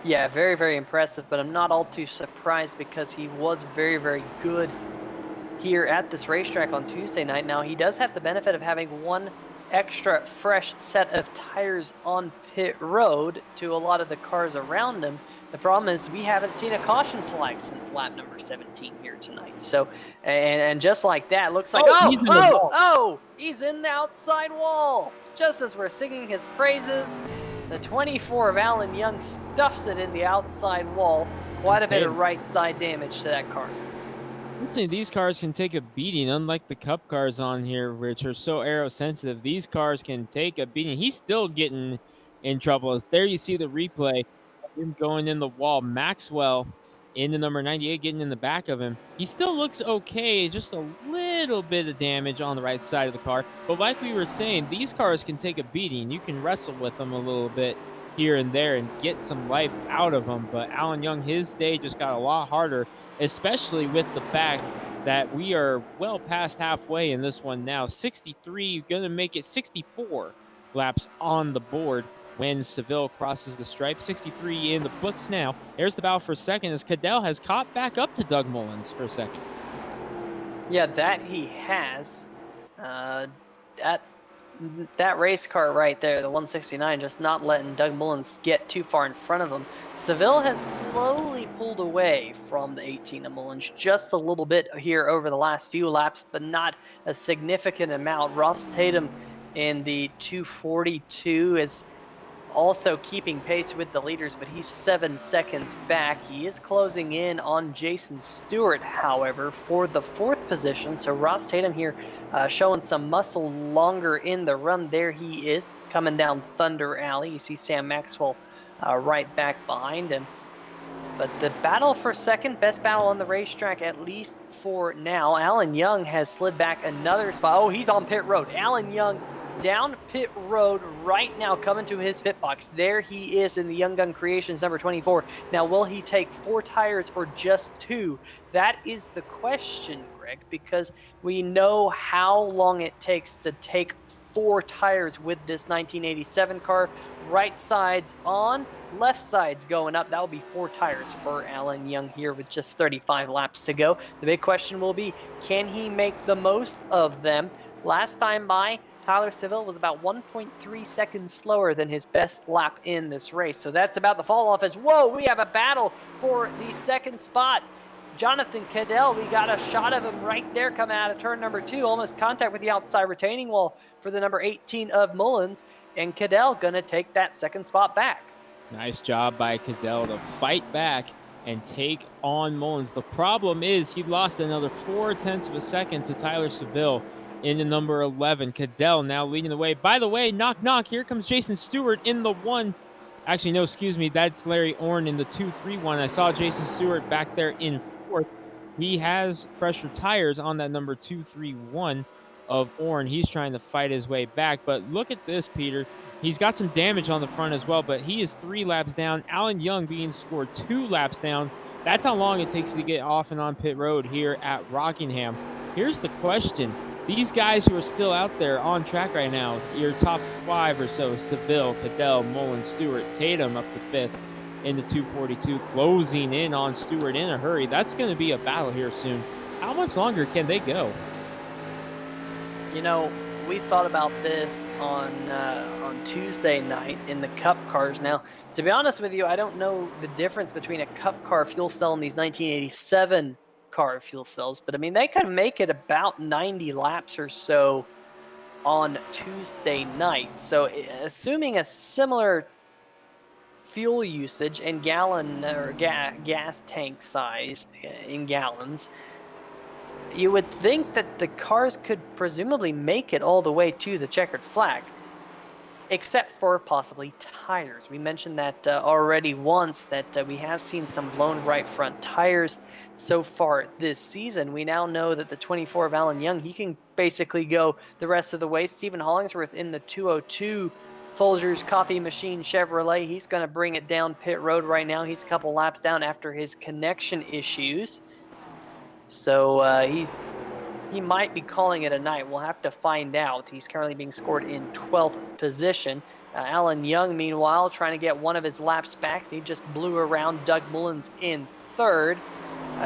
Speaker 4: Yeah, very, very impressive, but I'm not all too surprised because he was very, very good here at this racetrack on Tuesday night. Now, he does have the benefit of having one extra fresh set of tires on pit road to a lot of the cars around him. The problem is we haven't seen a caution flag since lap number 17 here tonight. So, and just like that, looks like, he's in the outside wall. Just as we're singing his praises, the 24 of Alan Young stuffs it in the outside wall. Quite a bit of right side damage to that car.
Speaker 5: Unfortunately, these cars can take a beating, unlike the Cup cars on here, which are so aero sensitive. These cars can take a beating. He's still getting in trouble. As there you see the replay of him going in the wall. Maxwell in the number 98 getting in the back of him. He still looks okay, just a little bit of damage on the right side of the car. But like we were saying, these cars can take a beating. You can wrestle with them a little bit here and there and get some life out of them. But Alan Young, his day just got a lot harder, especially with the fact that we are well past halfway in this one now. 63, going to make it 64 laps on the board when Seville crosses the stripe. 63 in the books now. There's the battle for second as Cadell has caught back up to Doug Mullins for second.
Speaker 4: Yeah, that he has. That race car right there, the 169, just not letting Doug Mullins get too far in front of him. Seville has slowly pulled away from the 18 of Mullins just a little bit here over the last few laps, but not a significant amount. Ross Tatum in the 242 is also keeping pace with the leaders, but he's 7 seconds back. He is closing in on Jason Stewart, however, for the 4th position. So Ross Tatum here showing some muscle longer in the run. There he is coming down Thunder Alley. You see Sam Maxwell right back behind him. But the battle for second, best battle on the racetrack, at least for now. Alan Young has slid back another spot. Oh, he's on pit road. Alan Young down pit road right now, coming to his pit box. There he is in the Young Gun Creations number 24. Now, will he take 4 tires or just 2? That is the question, Greg, because we know how long it takes to take 4 tires with this 1987 car. Right sides on, left sides going up. That will be 4 tires for Alan Young here with just 35 laps to go. The big question will be, can he make the most of them? Last time by, Tyler Seville was about 1.3 seconds slower than his best lap in this race. So that's about the fall off as, whoa, we have a battle for the second spot. Jonathan Cadell, we got a shot of him right there coming out of turn number 2, almost contact with the outside retaining wall for the number 18 of Mullins, and Cadell gonna take that second spot back.
Speaker 5: Nice job by Cadell to fight back and take on Mullins. The problem is he lost another 0.4 of a second to Tyler Seville in the number 11. Cadell now leading the way. By the way, knock, knock, here comes Jason Stewart in the 1. Actually, no, excuse me, that's Larry Orn in the 231. I saw Jason Stewart back there in 4th. He has fresher tires on that number 231 of Orn. He's trying to fight his way back, but look at this, Peter. He's got some damage on the front as well, but he is 3 laps down. Alan Young being scored 2 laps down. That's how long it takes to get off and on pit road here at Rockingham. Here's the question. These guys who are still out there on track right now, your top 5 or so, Seville, Cadell, Mullins, Stewart, Tatum up to 5th in the 242, closing in on Stewart in a hurry. That's going to be a battle here soon. How much longer can they go?
Speaker 4: You know, we thought about this on Tuesday night in the Cup cars. Now, to be honest with you, I don't know the difference between a Cup car fuel cell and these 1987 car fuel cells, but I mean, they could make it about 90 laps or so on Tuesday night. So assuming a similar fuel usage and gallon or gas tank size in gallons, you would think that the cars could presumably make it all the way to the checkered flag, except for possibly tires. We mentioned that already once, that we have seen some blown right front tires so far this season. We now know that the 24 of Alan Young, he can basically go the rest of the way. Stephen Hollingsworth in the 202 Folgers Coffee Machine Chevrolet, he's going to bring it down pit road right now. He's a couple laps down after his connection issues. So he might be calling it a night. We'll have to find out. He's currently being scored in 12th position. Alan Young, meanwhile, trying to get one of his laps back. He just blew around Doug Mullins in third.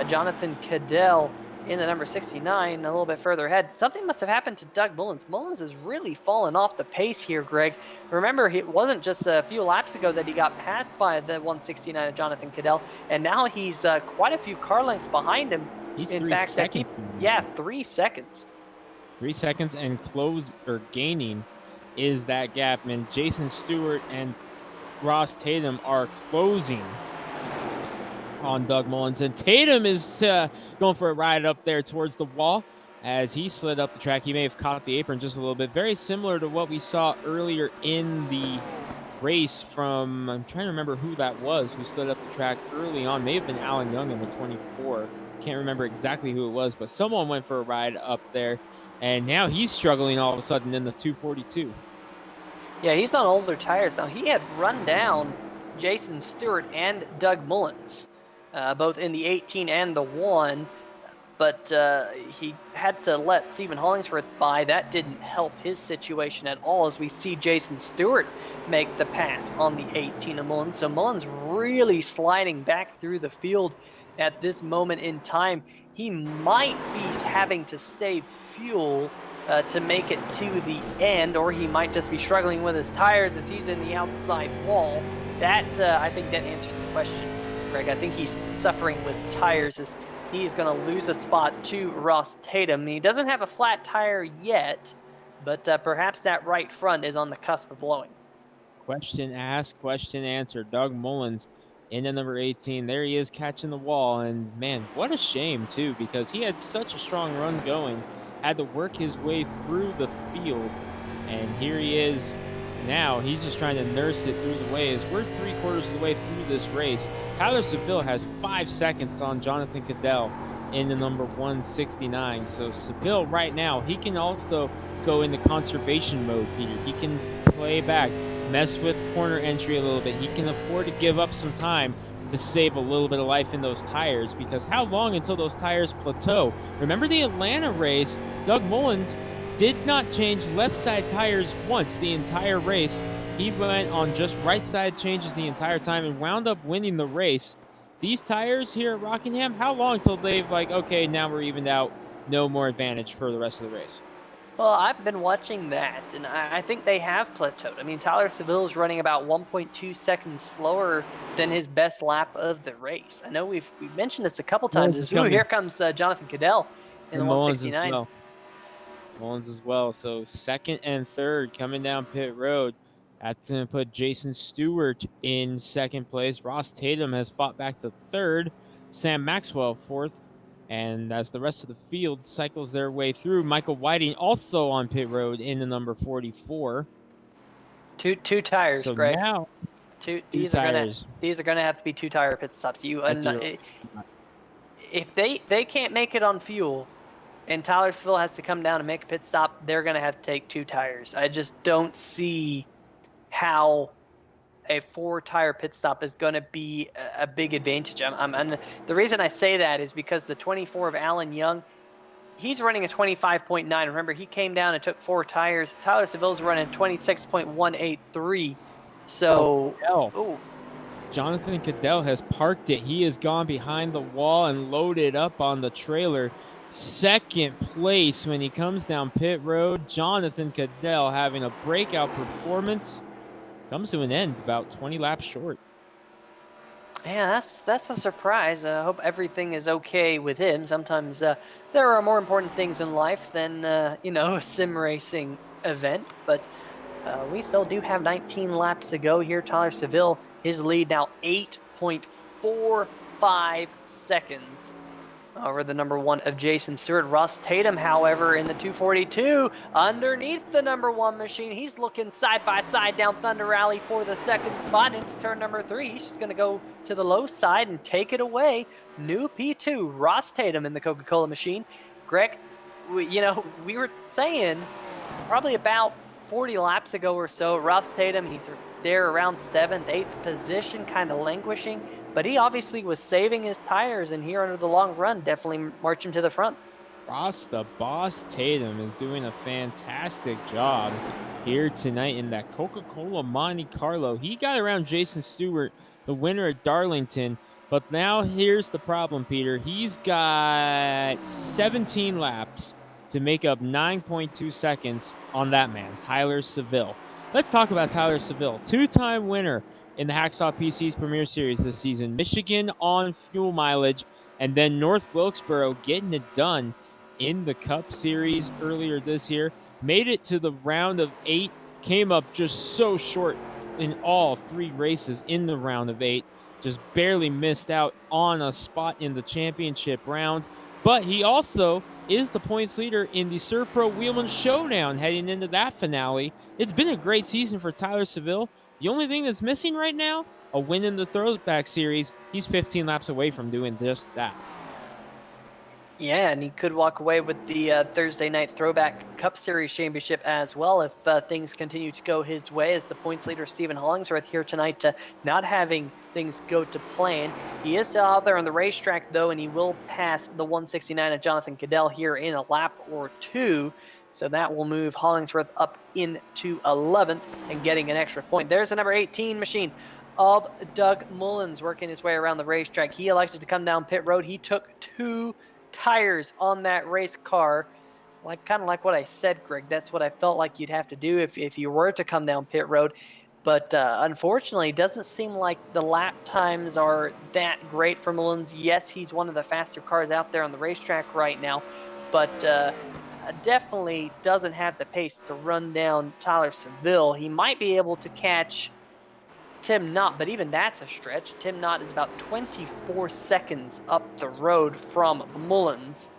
Speaker 4: Jonathan Cadell in the number 69, a little bit further ahead. Something must have happened to Doug Mullins. Mullins has really fallen off the pace here, Greg. Remember, it wasn't just a few laps ago that he got passed by the 169 of Jonathan Cadell, and now he's quite a few car lengths behind him.
Speaker 5: He's
Speaker 4: in
Speaker 5: 3
Speaker 4: fact,
Speaker 5: seconds.
Speaker 4: 3 seconds.
Speaker 5: 3 seconds, and gaining is that gap. And Jason Stewart and Ross Tatum are closing on Doug Mullins, and Tatum is going for a ride up there towards the wall as he slid up the track. He may have caught the apron just a little bit, very similar to what we saw earlier in the race from, I'm trying to remember who that was who slid up the track early on. May have been Alan Young in the 24. Can't remember exactly who it was, but someone went for a ride up there, and now he's struggling all of a sudden in the 242.
Speaker 4: Yeah, he's on older tires now. He had run down Jason Stewart and Doug Mullins, both in the 18 and the 1, but he had to let Stephen Hollingsworth by. That didn't help his situation at all, as we see Jason Stewart make the pass on the 18 of Mullins. So Mullins really sliding back through the field at this moment in time. He might be having to save fuel to make it to the end, or he might just be struggling with his tires as he's in the outside wall. That I think that answers the question, Greg. I think he's suffering with tires as he's going to lose a spot to Ross Tatum. He doesn't have a flat tire yet, but perhaps that right front is on the cusp of blowing.
Speaker 5: Question asked, question answered. Doug Mullins in the number 18. There he is catching the wall, and man, what a shame too, because he had such a strong run going, had to work his way through the field, and here he is now. He's just trying to nurse it through the way as we're 3/4 of the way through this race. Tyler Seville has 5 seconds on Jonathan Cadell in the number 169. So Seville right now, he can also go into conservation mode, Peter. He can play back, mess with corner entry a little bit. He can afford to give up some time to save a little bit of life in those tires, because how long until those tires plateau? Remember the Atlanta race, Doug Mullins did not change left side tires once the entire race. He went on just right side changes the entire time and wound up winning the race. These tires here at Rockingham, how long till they've okay, now we're evened out, no more advantage for the rest of the race?
Speaker 4: Well, I've been watching that, and I think they have plateaued. I mean, Tyler Seville is running about 1.2 seconds slower than his best lap of the race. I know we've mentioned this a couple times. Here comes Jonathan Cadell in the 169.
Speaker 5: Mullins as well. So second and third coming down pit road. That's going to put Jason Stewart in second place. Ross Tatum has fought back to third. Sam Maxwell fourth. And as the rest of the field cycles their way through, Michael Whiting also on pit road in the number 44.
Speaker 4: Two tires,
Speaker 5: so
Speaker 4: Greg.
Speaker 5: Now,
Speaker 4: these are gonna have to be 2-tire pit stops. If they can't make it on fuel, and Tyler Seville has to come down and make a pit stop, they're gonna have to take 2 tires. I just don't see how a 4-tire pit stop is going to be a big advantage. The reason I say that is because the 24 of Alan Young, he's running a 25.9. Remember, he came down and took 4 tires. Tyler Seville's running 26.183. So,
Speaker 5: Jonathan Cadell has parked it. He has gone behind the wall and loaded up on the trailer. Second place when he comes down pit road. Jonathan Cadell having a breakout performance. Comes to an end about 20 laps short.
Speaker 4: Yeah, that's a surprise. I hope everything is okay with him. Sometimes there are more important things in life than a sim racing event. But we still do have 19 laps to go here. Tyler Seville, his lead now 8.45 seconds over the number one of Jason Stewart. Ross Tatum, however, in the 242, underneath the number one machine. He's looking side by side down Thunder Alley for the second spot into turn number 3. He's just going to go to the low side and take it away. New P2, Ross Tatum in the Coca-Cola machine. Greg, we were saying probably about 40 laps ago or so, Ross Tatum, he's there around 7th, 8th position, kind of languishing. But he obviously was saving his tires, and here under the long run, definitely marching to the front.
Speaker 5: Ross the Boss Tatum is doing a fantastic job here tonight in that Coca-Cola Monte Carlo. He got around Jason Stewart, the winner at Darlington, but now here's the problem, Peter. He's got 17 laps to make up 9.2 seconds on that man, Tyler Seville. Let's talk about Tyler Seville, two-time winner in the Hacksaw PC's Premier Series this season. Michigan on fuel mileage, and then North Wilkesboro getting it done in the Cup Series earlier this year. Made it to the round of 8, came up just so short in all 3 races in the round of 8. Just barely missed out on a spot in the championship round. But he also is the points leader in the Surf Pro Wheelman Showdown heading into that finale. It's been a great season for Tyler Seville. The only thing that's missing right now, a win in the Throwback Series. He's 15 laps away from doing just that.
Speaker 4: Yeah, and he could walk away with the Thursday night Throwback Cup Series Championship as well if things continue to go his way, as the points leader Stephen Hollingsworth here tonight not having things go to plan. He is still out there on the racetrack, though, and he will pass the 169 of Jonathan Cadell here in a lap or 2. So that will move Hollingsworth up into 11th and getting an extra point. There's the number 18 machine of Doug Mullins working his way around the racetrack. He elected to come down pit road. He took 2 tires on that race car, kind of like what I said, Greg. That's what I felt like you'd have to do if you were to come down pit road. But unfortunately, it doesn't seem like the lap times are that great for Mullins. Yes, he's one of the faster cars out there on the racetrack right now, but definitely doesn't have the pace to run down Tyler Seville. He might be able to catch T.N.T, but even that's a stretch. T.N.T is about 24 seconds up the road from Mullins.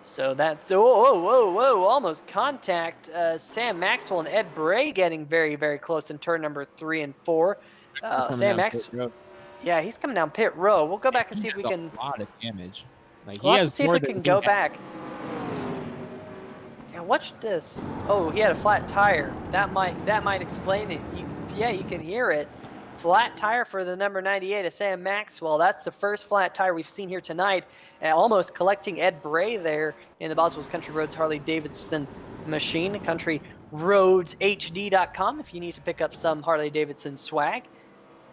Speaker 4: So that's, whoa, almost contact. Sam Maxwell and Ed Bray getting very, very close in turn number 3 and 4. Sam Maxwell, yeah, he's coming down pit row. We'll go back and see if we can.
Speaker 5: A lot of damage. Like,
Speaker 4: we'll have to see if we can go back. Yeah, watch this. Oh, he had a flat tire. That might explain it. You can hear it. Flat tire for the number 98 of Sam Maxwell. That's the first flat tire we've seen here tonight. Almost collecting Ed Bray there in the Boswell's Country Roads Harley Davidson machine. CountryRoadsHD.com if you need to pick up some Harley Davidson swag.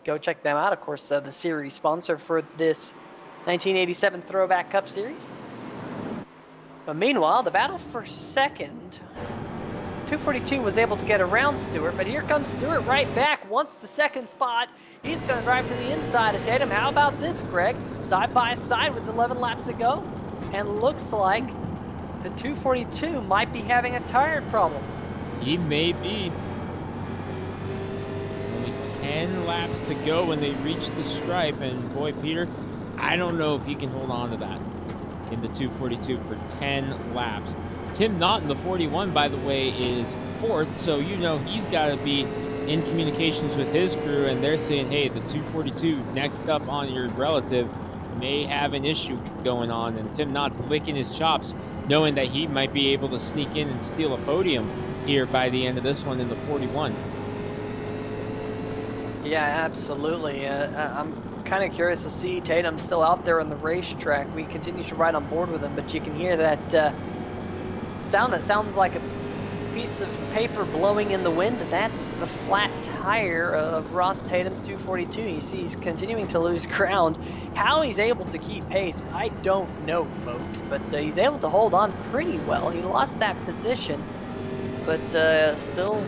Speaker 4: Go check them out. Of course, the series sponsor for this 1987 Throwback Cup Series. But meanwhile, the battle for second. 242 was able to get around Stewart, but here comes Stewart right back, wants the second spot. He's going to drive to the inside of Tatum. How about this, Greg? Side by side with 11 laps to go. And looks like the 242 might be having a tire problem.
Speaker 5: He may be. Only 10 laps to go when they reach the stripe, and boy, Peter, I don't know if he can hold on to that in the 242 for 10 laps. T.N.T in the 41, by the way, is 4th, so he's got to be in communications with his crew, and they're saying, hey, the 242 next up on your relative may have an issue going on, and T.N.T's licking his chops, knowing that he might be able to sneak in and steal a podium here by the end of this one in the 41.
Speaker 4: Yeah, absolutely. I'm kind of curious to see Tatum still out there on the racetrack. We continue to ride on board with him, but you can hear that sound that sounds like a piece of paper blowing in the wind. That's the flat tire of Ross Tatum's 242. You see he's continuing to lose ground. How he's able to keep pace, I don't know, folks, but he's able to hold on pretty well. He lost that position, but still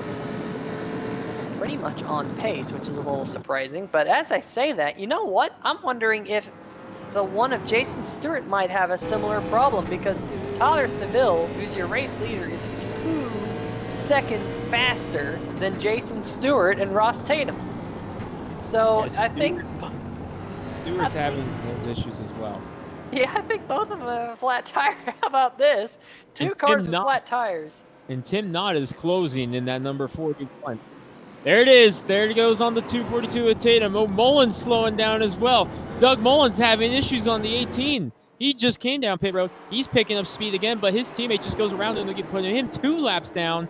Speaker 4: pretty much on pace, which is a little surprising. But as I say that, you know what? I'm wondering if the one of Jason Stewart might have a similar problem, because Tyler Seville, who's your race leader, is 2 seconds faster than Jason Stewart and Ross Tatum. So
Speaker 5: Yeah,
Speaker 4: I think
Speaker 5: Stewart's having those issues as well.
Speaker 4: Yeah, I think both of them have a flat tire. How about this? 2 cars with flat tires.
Speaker 5: And T.N.T is closing in that number 41. There it is. There it goes on the 242 with Tatum. Oh, Mullins slowing down as well. Doug Mullins having issues on the 18. He just came down pit road. He's picking up speed again, but his teammate just goes around him and putting him 2 laps down.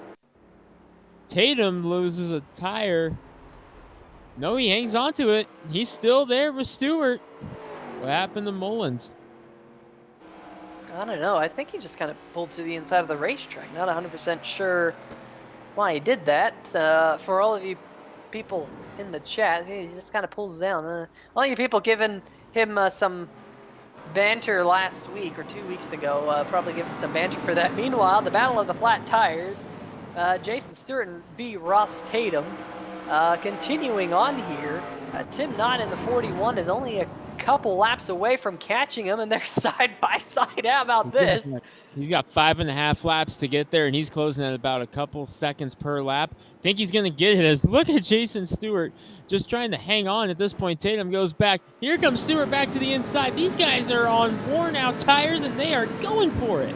Speaker 5: Tatum loses a tire. No, he hangs on to it. He's still there with Stewart. What happened to Mullins?
Speaker 4: I don't know. I think he just kind of pulled to the inside of the racetrack. Not 100% sure why he did that. For all of you people in the chat, he just kind of pulls down. All you people giving him some banter last week or 2 weeks ago, probably give him some banter for that. Meanwhile, the battle of the flat tires, Jason Stewart v. Ross Tatum, continuing on here. T.N.T in the 41 is only a couple laps away from catching him, and they're side by side. How about this?
Speaker 5: He's got 5.5 laps to get there, and he's closing at about a couple seconds per lap. Think he's going to get it. As look at Jason Stewart just trying to hang on at this point. Tatum goes back. Here comes Stewart back to the inside. These guys are on worn-out tires, and they are going for it.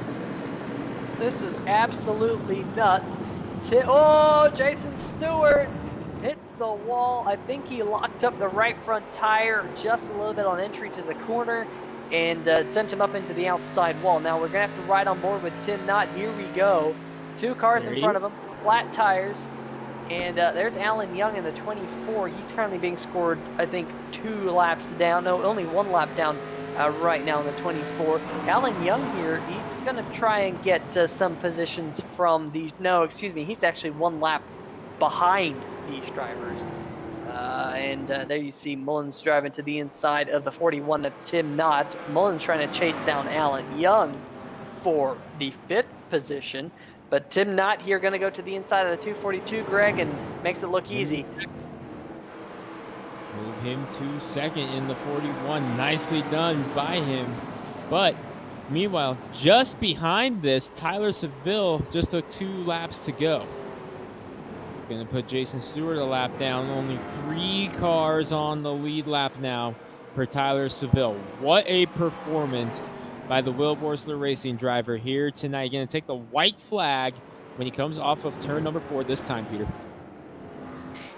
Speaker 4: This is absolutely nuts. Jason Stewart hits the wall. I think he locked up the right front tire just a little bit on entry to the corner and sent him up into the outside wall. Now we're going to have to ride on board with T.N.T. Here we go. 2 cars in front of him, flat tires. And there's Alan Young in the 24. He's currently being scored, I think, 2 laps down. No, only 1 lap down right now in the 24. Alan Young here, he's going to try and get some positions from the... No, excuse me. He's actually 1 lap behind these drivers. There you see Mullins driving to the inside of the 41 of T.N.T. Mullins trying to chase down Alan Young for the 5th position. But T.N.T here going to go to the inside of the 242, Greg, and makes it look easy.
Speaker 5: Move him to second in the 41. Nicely done by him. But meanwhile, just behind this, Tyler Seville just took 2 laps to go. Going to put Jason Stewart a lap down. Only 3 cars on the lead lap now for Tyler Seville. What a performance by the Will Borsler Racing driver here tonight. Going to take the white flag when he comes off of turn number 4 this time, Peter.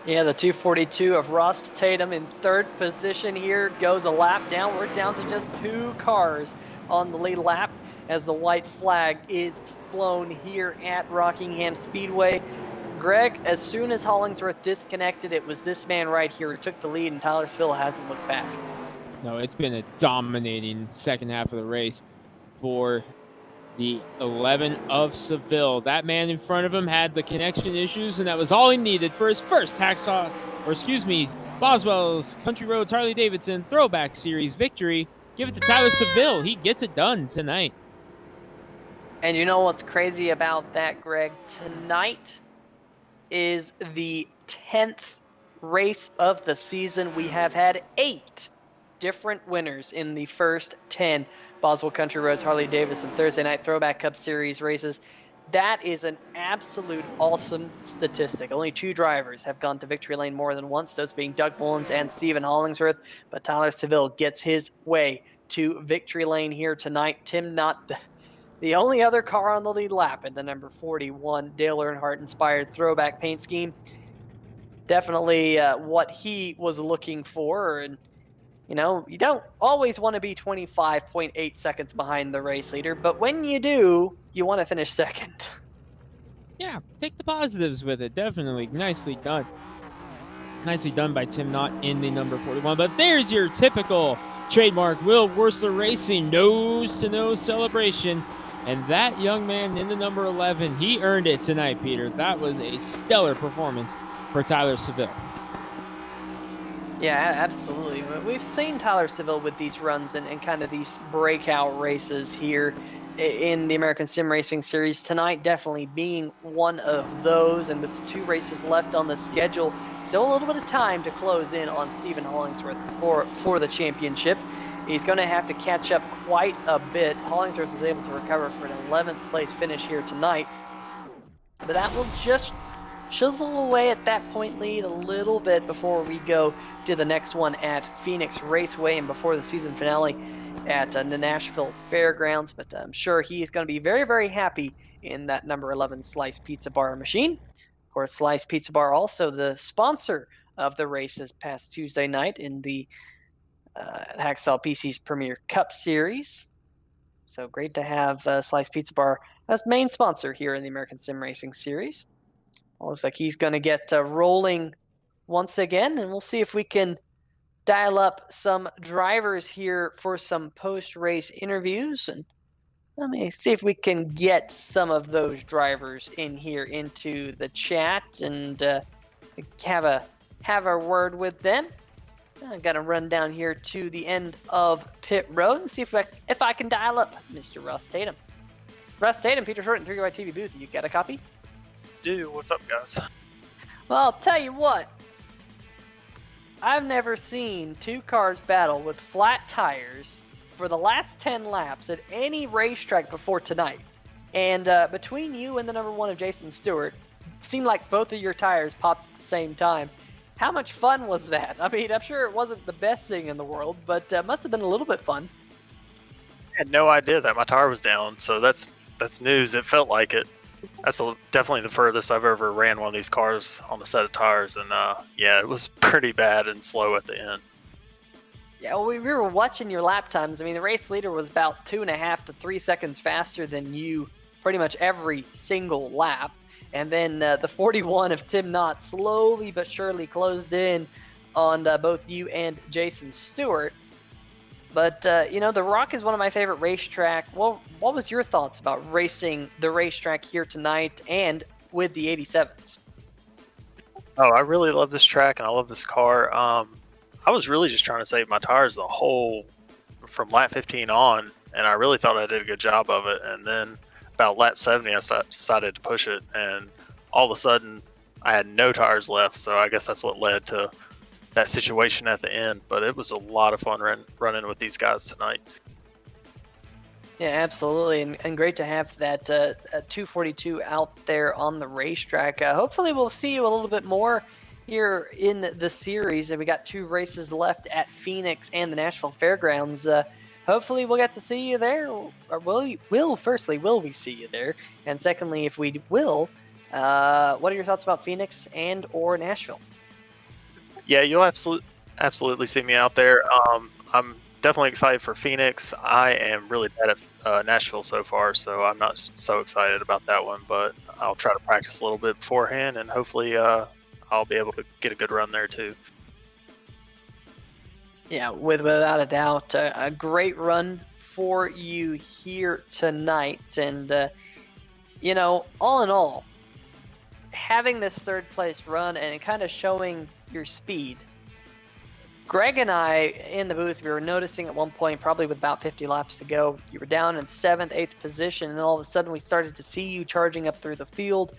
Speaker 4: Yeah, the 242 of Ross Tatum in 3rd position here goes a lap down. We're down to just 2 cars on the lead lap as the white flag is flown here at Rockingham Speedway. Greg, as soon as Hollingsworth disconnected, it was this man right here who took the lead, and Tyler Seville hasn't looked back.
Speaker 5: No, it's been a dominating second half of the race for the 11 of Seville. That man in front of him had the connection issues, and that was all he needed for his first Boswell's Country Roads Harley Davidson Throwback Series victory. Give it to Tyler Seville. He gets it done tonight.
Speaker 4: And you know what's crazy about that, Greg? Tonight is the 10th race of the season. We have had 8 different winners in the first 10 Boswell Country Roads Harley Davidson Thursday Night Throwback Cup Series races. That is an absolute awesome statistic. Only 2 drivers have gone to victory lane more than once, those being Doug Mullins and Stephen Hollingsworth, but Tyler Seville gets his way to victory lane here tonight. T.N.T, the only other car on the lead lap in the number 41 Dale Earnhardt inspired throwback paint scheme. Definitely what he was looking for. And, you know, you don't always want to be 25.8 seconds behind the race leader, but when you do, you want to finish second.
Speaker 5: Yeah, take the positives with it. Definitely. Nicely done. Nicely done by T.N.T in the number 41. But there's your typical trademark Will Borsler Racing nose-to-nose celebration. And that young man in the number 11, he earned it tonight, Peter. That was a stellar performance for Tyler Seville.
Speaker 4: Yeah, absolutely. We've seen Tyler Seville with these runs and kind of these breakout races here. in the American Sim Racing Series. Tonight definitely being one of those, and with 2 races left on the schedule, still a little bit of time to close in on Stephen Hollingsworth for the championship. He's going to have to catch up quite a bit. Hollingsworth was able to recover for an 11th place finish here tonight, but that will just chisel away at that point lead a little bit before we go to the next one at Phoenix Raceway and before the season finale at the Nashville Fairgrounds. But I'm sure he's going to be very, very happy in that number 11 Slice Pizza Bar machine. Of course, Slice Pizza Bar also the sponsor of the races past Tuesday night in the Hacksaw PC's Premier Cup Series. So great to have Slice Pizza Bar as main sponsor here in the American Sim Racing Series. Looks like he's going to get rolling once again, and we'll see if we can dial up some drivers here for some post-race interviews. And let me see if we can get some of those drivers in here into the chat and have a word with them. I got to run down here to the end of pit road and see if I can dial up Mr. Russ Tatum. Russ Tatum, Peter Shorten, 3 TV booth. You got a copy?
Speaker 6: Dude, what's up, guys?
Speaker 4: Well, I'll tell you what. I've never seen 2 cars battle with flat tires for the last 10 laps at any racetrack before tonight. And between you and the number 1 of Jason Stewart, it seemed like both of your tires popped at the same time. How much fun was that? I mean, I'm sure it wasn't the best thing in the world, but must have been a little bit fun.
Speaker 6: I had no idea that my tire was down, so that's news. It felt like it. That's definitely the furthest I've ever ran one of these cars on a set of tires, and yeah, it was pretty bad and slow at the end.
Speaker 4: Yeah, well, we were watching your lap times. I mean, the race leader was about 2.5 to 3 seconds faster than you pretty much every single lap. And then the 41 of Tim Knott slowly but surely closed in on both you and Jason Stewart. But, you know, the Rock is one of my favorite racetrack. Well, what was your thoughts about racing the racetrack here tonight and with the 87s?
Speaker 6: Oh, I really love this track and I love this car. I was really just trying to save my tires the whole from lap 15 on, and I really thought I did a good job of it. And then about lap 70, I decided to push it, and all of a sudden I had no tires left. So I guess that's what led to that situation at the end. But it was a lot of fun running with these guys tonight.
Speaker 4: Yeah, absolutely, and great to have that 242 out there on the racetrack. Hopefully we'll see you a little bit more here in the series. And we got 2 races left at Phoenix and the Nashville Fairgrounds. Hopefully we'll get to see you there. Or firstly, will we see you there? And secondly, if we will, what are your thoughts about Phoenix and or Nashville?
Speaker 6: Yeah, you'll absolutely see me out there. I'm definitely excited for Phoenix. I am really bad at Nashville so far, so I'm not so excited about that one. But I'll try to practice a little bit beforehand, and hopefully I'll be able to get a good run there too.
Speaker 4: Yeah, without a doubt, a great run for you here tonight. And, you know, all in all, having this 3rd place run and kind of showing your speed. Greg and I in the booth, we were noticing at one point, probably with about 50 laps to go, you were down in 7th, 8th position, and then all of a sudden we started to see you charging up through the field.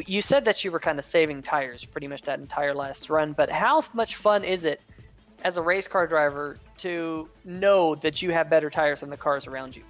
Speaker 4: You said that you were kind of saving tires pretty much that entire last run, but how much fun is it as a race car driver to know that you have better tires than the cars around you?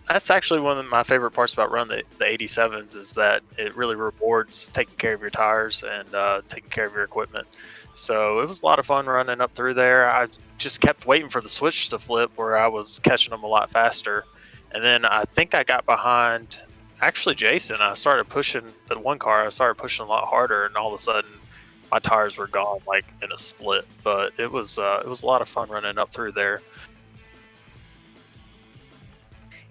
Speaker 6: That's actually one of my favorite parts about running the 87s is that it really rewards taking care of your tires and taking care of your equipment. So it was a lot of fun running up through there. I just kept waiting for the switch to flip where I was catching them a lot faster. And then I think I got behind, actually Jason. I started pushing the one car. I started pushing a lot harder, and all of a sudden my tires were gone like in a split. But it was a lot of fun running up through there.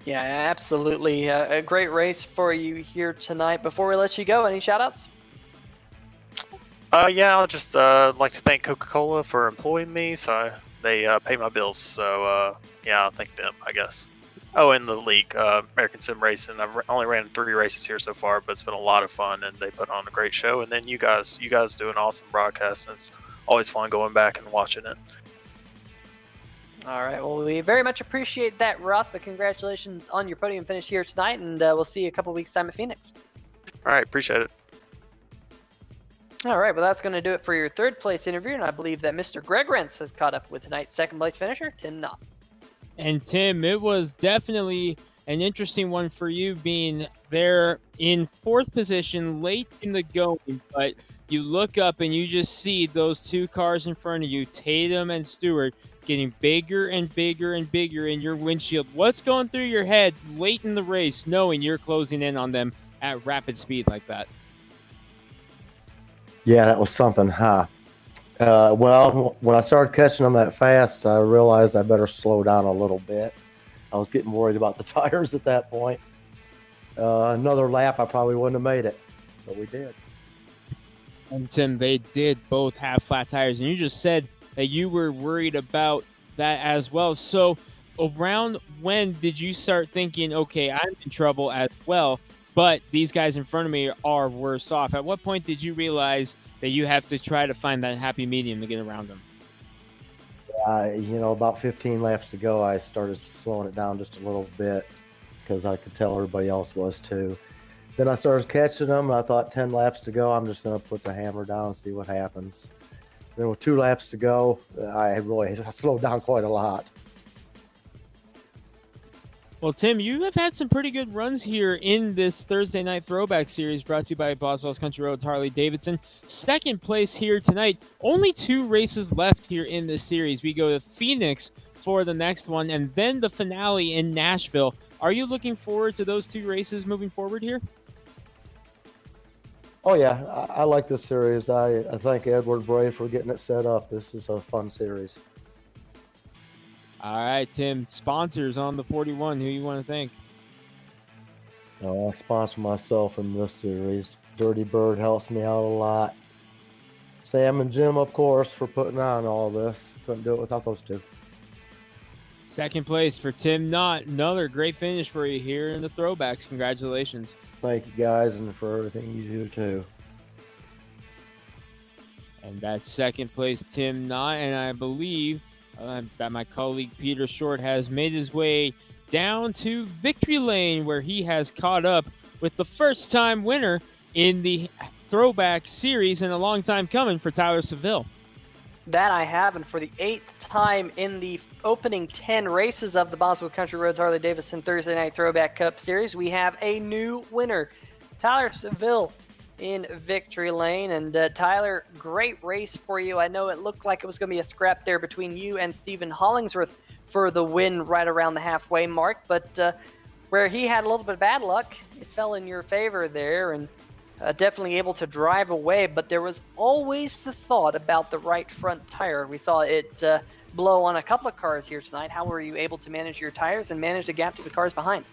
Speaker 4: Yeah, absolutely. A great race for you here tonight. Before we let you go, any shout-outs?
Speaker 6: Yeah, I'll just like to thank Coca-Cola for employing me, so they pay my bills. So yeah, I'll thank them, I guess. Oh, and the league, American Sim Racing. I've only ran 3 races here so far, but it's been a lot of fun, and they put on a great show. And then you guys do an awesome broadcast, and it's always fun going back and watching it.
Speaker 4: All right. Well, we very much appreciate that, Ross. But congratulations on your podium finish here tonight, and we'll see you a couple weeks time at Phoenix.
Speaker 6: All right, appreciate it.
Speaker 4: All right. Well, that's going to do it for your third place interview, and I believe that Mr. Greg Rentz has caught up with tonight's second place finisher, T.N.T.
Speaker 5: And Tim, it was definitely an interesting one for you, being there in fourth position late in the going, but you look up and you just see those two cars in front of you, Tatum and Stewart, getting bigger and bigger and bigger in your windshield. What's going through your head late in the race, knowing you're closing in on them at rapid speed like that?
Speaker 7: Yeah, that was something, huh? Well, when I started catching them that fast, I realized I better slow down a little bit. I was getting worried about the tires at that point. Another lap, I probably wouldn't have made it, but we did.
Speaker 5: And Tim, they did both have flat tires, and you just said that you were worried about that as well. So around when did you start thinking, okay, I'm in trouble as well, but these guys in front of me are worse off? At what point did you realize that you have to try to find that happy medium to get around them?
Speaker 7: About 15 laps to go, I started slowing it down just a little bit because I could tell everybody else was too. Then I started catching them, and I thought 10 laps to go, I'm just going to put the hammer down and see what happens. Then with 2 laps to go, I slowed down quite a lot.
Speaker 5: Well, Tim, you have had some pretty good runs here in this Thursday Night Throwback Series brought to you by Boswell's Country Roads Harley Davidson. Second place here tonight. Only 2 races left here in this series. We go to Phoenix for the next one, and then the finale in Nashville. Are you looking forward to those 2 races moving forward here?
Speaker 7: Oh, yeah. I like this series. I thank Edward Bray for getting it set up. This is a fun series.
Speaker 5: All right, Tim, sponsors on the 41. Who you want to thank?
Speaker 7: I sponsor myself in this series. Dirty Bird helps me out a lot. Sam and Jim, of course, for putting on all this. Couldn't do it without those 2.
Speaker 5: Second place for Tim Knott. Another great finish for you here in the throwbacks. Congratulations.
Speaker 7: Thank you, guys, and for everything you do, too.
Speaker 5: And that's second place, Tim Knott. And I believe that my colleague Peter Short has made his way down to victory lane, where he has caught up with the first-time winner in the Throwback Series, and a long time coming for Tyler Seville.
Speaker 4: That I have, and for the 8th time in the opening 10 races of the Boswell Country Roads Harley Davidson Thursday Night Throwback Cup Series, we have a new winner, Tyler Seville, in victory lane. And Tyler, great race for you. I know it looked like it was going to be a scrap there between you and Stephen Hollingsworth for the win right around the halfway mark, but where he had a little bit of bad luck, it fell in your favor there, and definitely able to drive away. But there was always the thought about the right front tire. We saw it blow on a couple of cars here tonight. How were you able to manage your tires and manage the gap to the cars behind?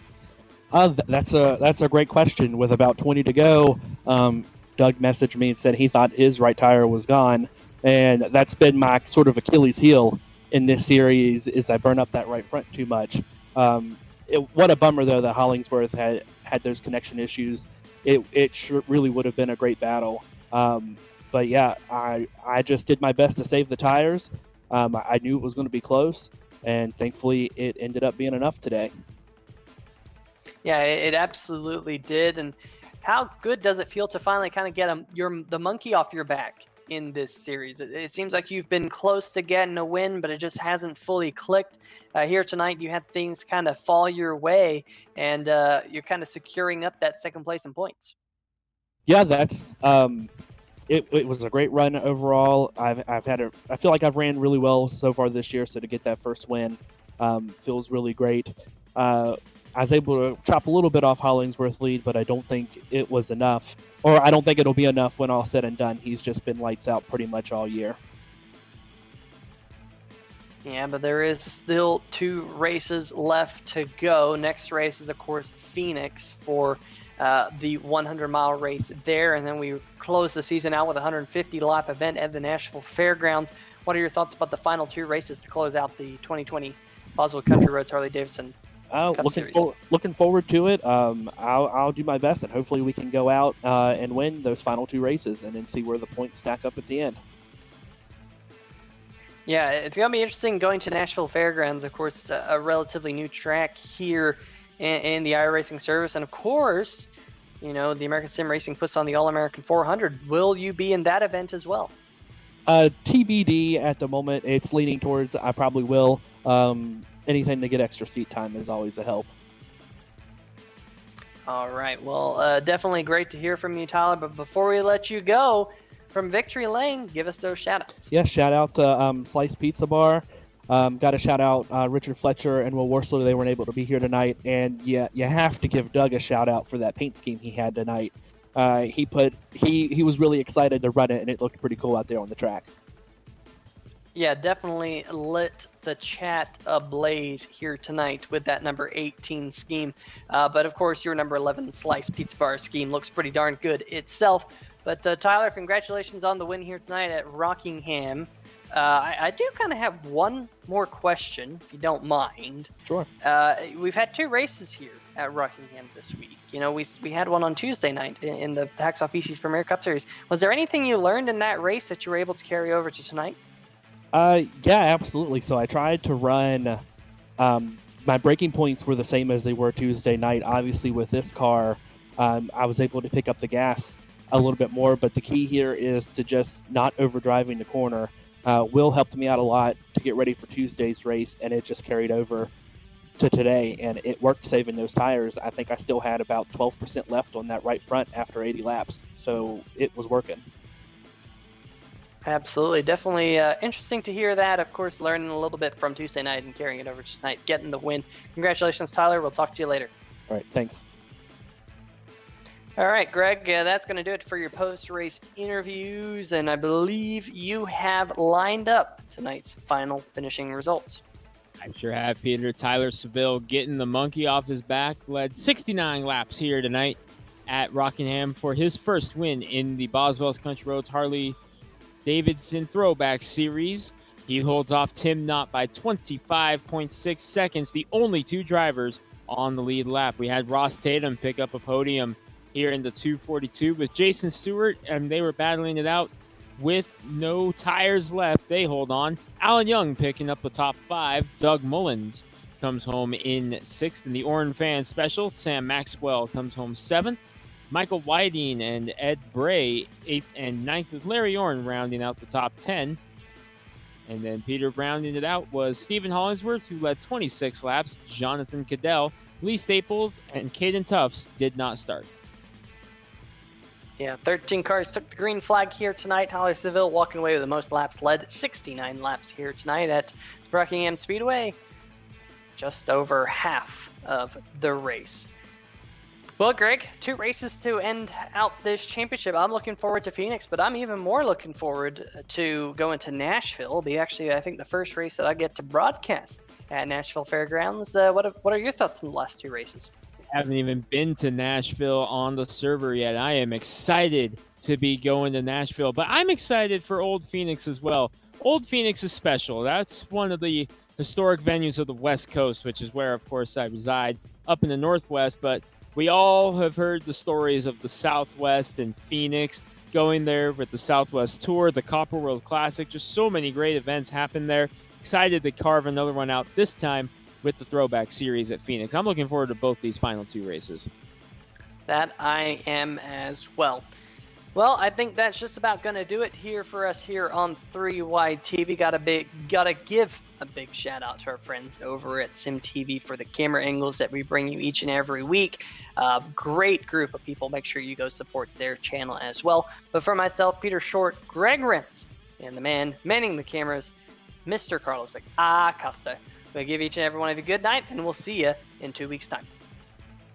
Speaker 8: That's a great question. With about 20 to go, Doug messaged me and said he thought his right tire was gone, and that's been my sort of Achilles heel in this series, is I burn up that right front too much. What a bummer, though, that Hollingsworth had those connection issues. It sure really would have been a great battle. But yeah, I just did my best to save the tires. I knew it was going to be close, and thankfully it ended up being enough today.
Speaker 4: Yeah, it absolutely did. And how good does it feel to finally kind of get the monkey off your back in this series? It seems like you've been close to getting a win, but it just hasn't fully clicked. Here tonight, you had things kind of fall your way, and you're kind of securing up that second place in points.
Speaker 8: Yeah, that's it was a great run overall. I feel like I've ran really well so far this year, so to get that first win feels really great. I was able to chop a little bit off Hollingsworth's lead, but I don't think it was enough, or I don't think it'll be enough when all said and done. He's just been lights out pretty much all year.
Speaker 4: Yeah, but there is still 2 races left to go. Next race is, of course, Phoenix for the 100-mile race there, and then we close the season out with a 150-lap event at the Nashville Fairgrounds. What are your thoughts about the final 2 races to close out the 2020 Boswell Country Roads Harley Davidson
Speaker 8: looking forward to it. I'll do my best, and hopefully we can go out and win those final 2 races and then see where the points stack up at the end.
Speaker 4: Yeah, it's going to be interesting going to Nashville Fairgrounds. Of course, a relatively new track here in the iRacing service. And of course, the American Sim Racing puts on the All-American 400. Will you be in that event as well?
Speaker 8: TBD at the moment. It's leaning towards I probably will. Anything to get extra seat time is always a help.
Speaker 4: All right. Well, definitely great to hear from you, Tyler. But before we let you go, from Victory Lane, give us those shout-outs.
Speaker 8: Yeah, shout out to Slice Pizza Bar. Got to shout out Richard Fletcher and Will Worsler. They weren't able to be here tonight. And you have to give Doug a shout-out for that paint scheme he had tonight. He was really excited to run it, and it looked pretty cool out there on the track.
Speaker 4: Yeah, definitely lit the chat ablaze here tonight with that number 18 scheme. But of course, your number 11 Slice Pizza Bar scheme looks pretty darn good itself. But Tyler, congratulations on the win here tonight at Rockingham. I do kind of have one more question, if you don't mind.
Speaker 8: Sure.
Speaker 4: We've had 2 races here at Rockingham this week. We had one on Tuesday night in the Hacksaw PC's Premier Cup Series. Was there anything you learned in that race that you were able to carry over to tonight?
Speaker 8: Yeah, absolutely. So I tried to run. My braking points were the same as they were Tuesday night. Obviously, with this car, I was able to pick up the gas a little bit more. But the key here is to just not overdriving the corner. Will helped me out a lot to get ready for Tuesday's race, and it just carried over to today, and it worked saving those tires. I think I still had about 12% left on that right front after 80 laps, so it was working.
Speaker 4: Absolutely. Definitely interesting to hear that. Of course, learning a little bit from Tuesday night and carrying it over to tonight, getting the win. Congratulations, Tyler. We'll talk to you later.
Speaker 8: All right, thanks.
Speaker 4: All right, Greg, that's going to do it for your post-race interviews, and I believe you have lined up tonight's final finishing results.
Speaker 5: I sure have, Peter. Tyler Seville getting the monkey off his back, led 69 laps here tonight at Rockingham for his first win in the Boswell's Country Roads Harley Davidson Throwback Series. He holds off Tim Knott by 25.6 seconds, the only 2 drivers on the lead lap. We had Ross Tatum pick up a podium here in the 242 with Jason Stewart, and they were battling it out with no tires left. They hold on. Alan Young picking up the top 5. Doug Mullins comes home in 6th in the Orin Fan Special. Sam Maxwell comes home 7th. Michael Whiting and Ed Bray 8th and 9th, with Larry Orn rounding out the top 10. And then Peter rounding it out was Stephen Hollingsworth, who led 26 laps. Jonathan Cadell, Lee Staples, and Caden Tufts did not start.
Speaker 4: Yeah, 13 cars took the green flag here tonight. Tyler Seville walking away with the most laps led, 69 laps here tonight at Rockingham Speedway. Just over half of the race. Well, Greg, 2 races to end out this championship. I'm looking forward to Phoenix, but I'm even more looking forward to going to Nashville. It'll be actually, I think, the first race that I get to broadcast at Nashville Fairgrounds. What are your thoughts on the last 2 races?
Speaker 5: Haven't even been to Nashville on the server yet. I am excited to be going to Nashville, but I'm excited for Old Phoenix as well. Old Phoenix is special. That's one of the historic venues of the West Coast, which is where, of course, I reside up in the Northwest. But we all have heard the stories of the Southwest and Phoenix, going there with the Southwest Tour, the Copper World Classic. Just so many great events happen there. Excited to carve another one out this time with the Throwback Series at Phoenix. I'm looking forward to both these final 2 races.
Speaker 4: That I am as well. Well, I think that's just about going to do it here for us here on 3Wide TV. Gotta give a big shout out to our friends over at SimTV for the camera angles that we bring you each and every week. Great group of people. Make sure you go support their channel as well. But for myself, Peter Short, Greg Renz, and the man manning the cameras, Mr. Carlos Acosta. We'll give each and every one of you a good night, and we'll see you in 2 weeks' time.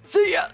Speaker 4: See ya!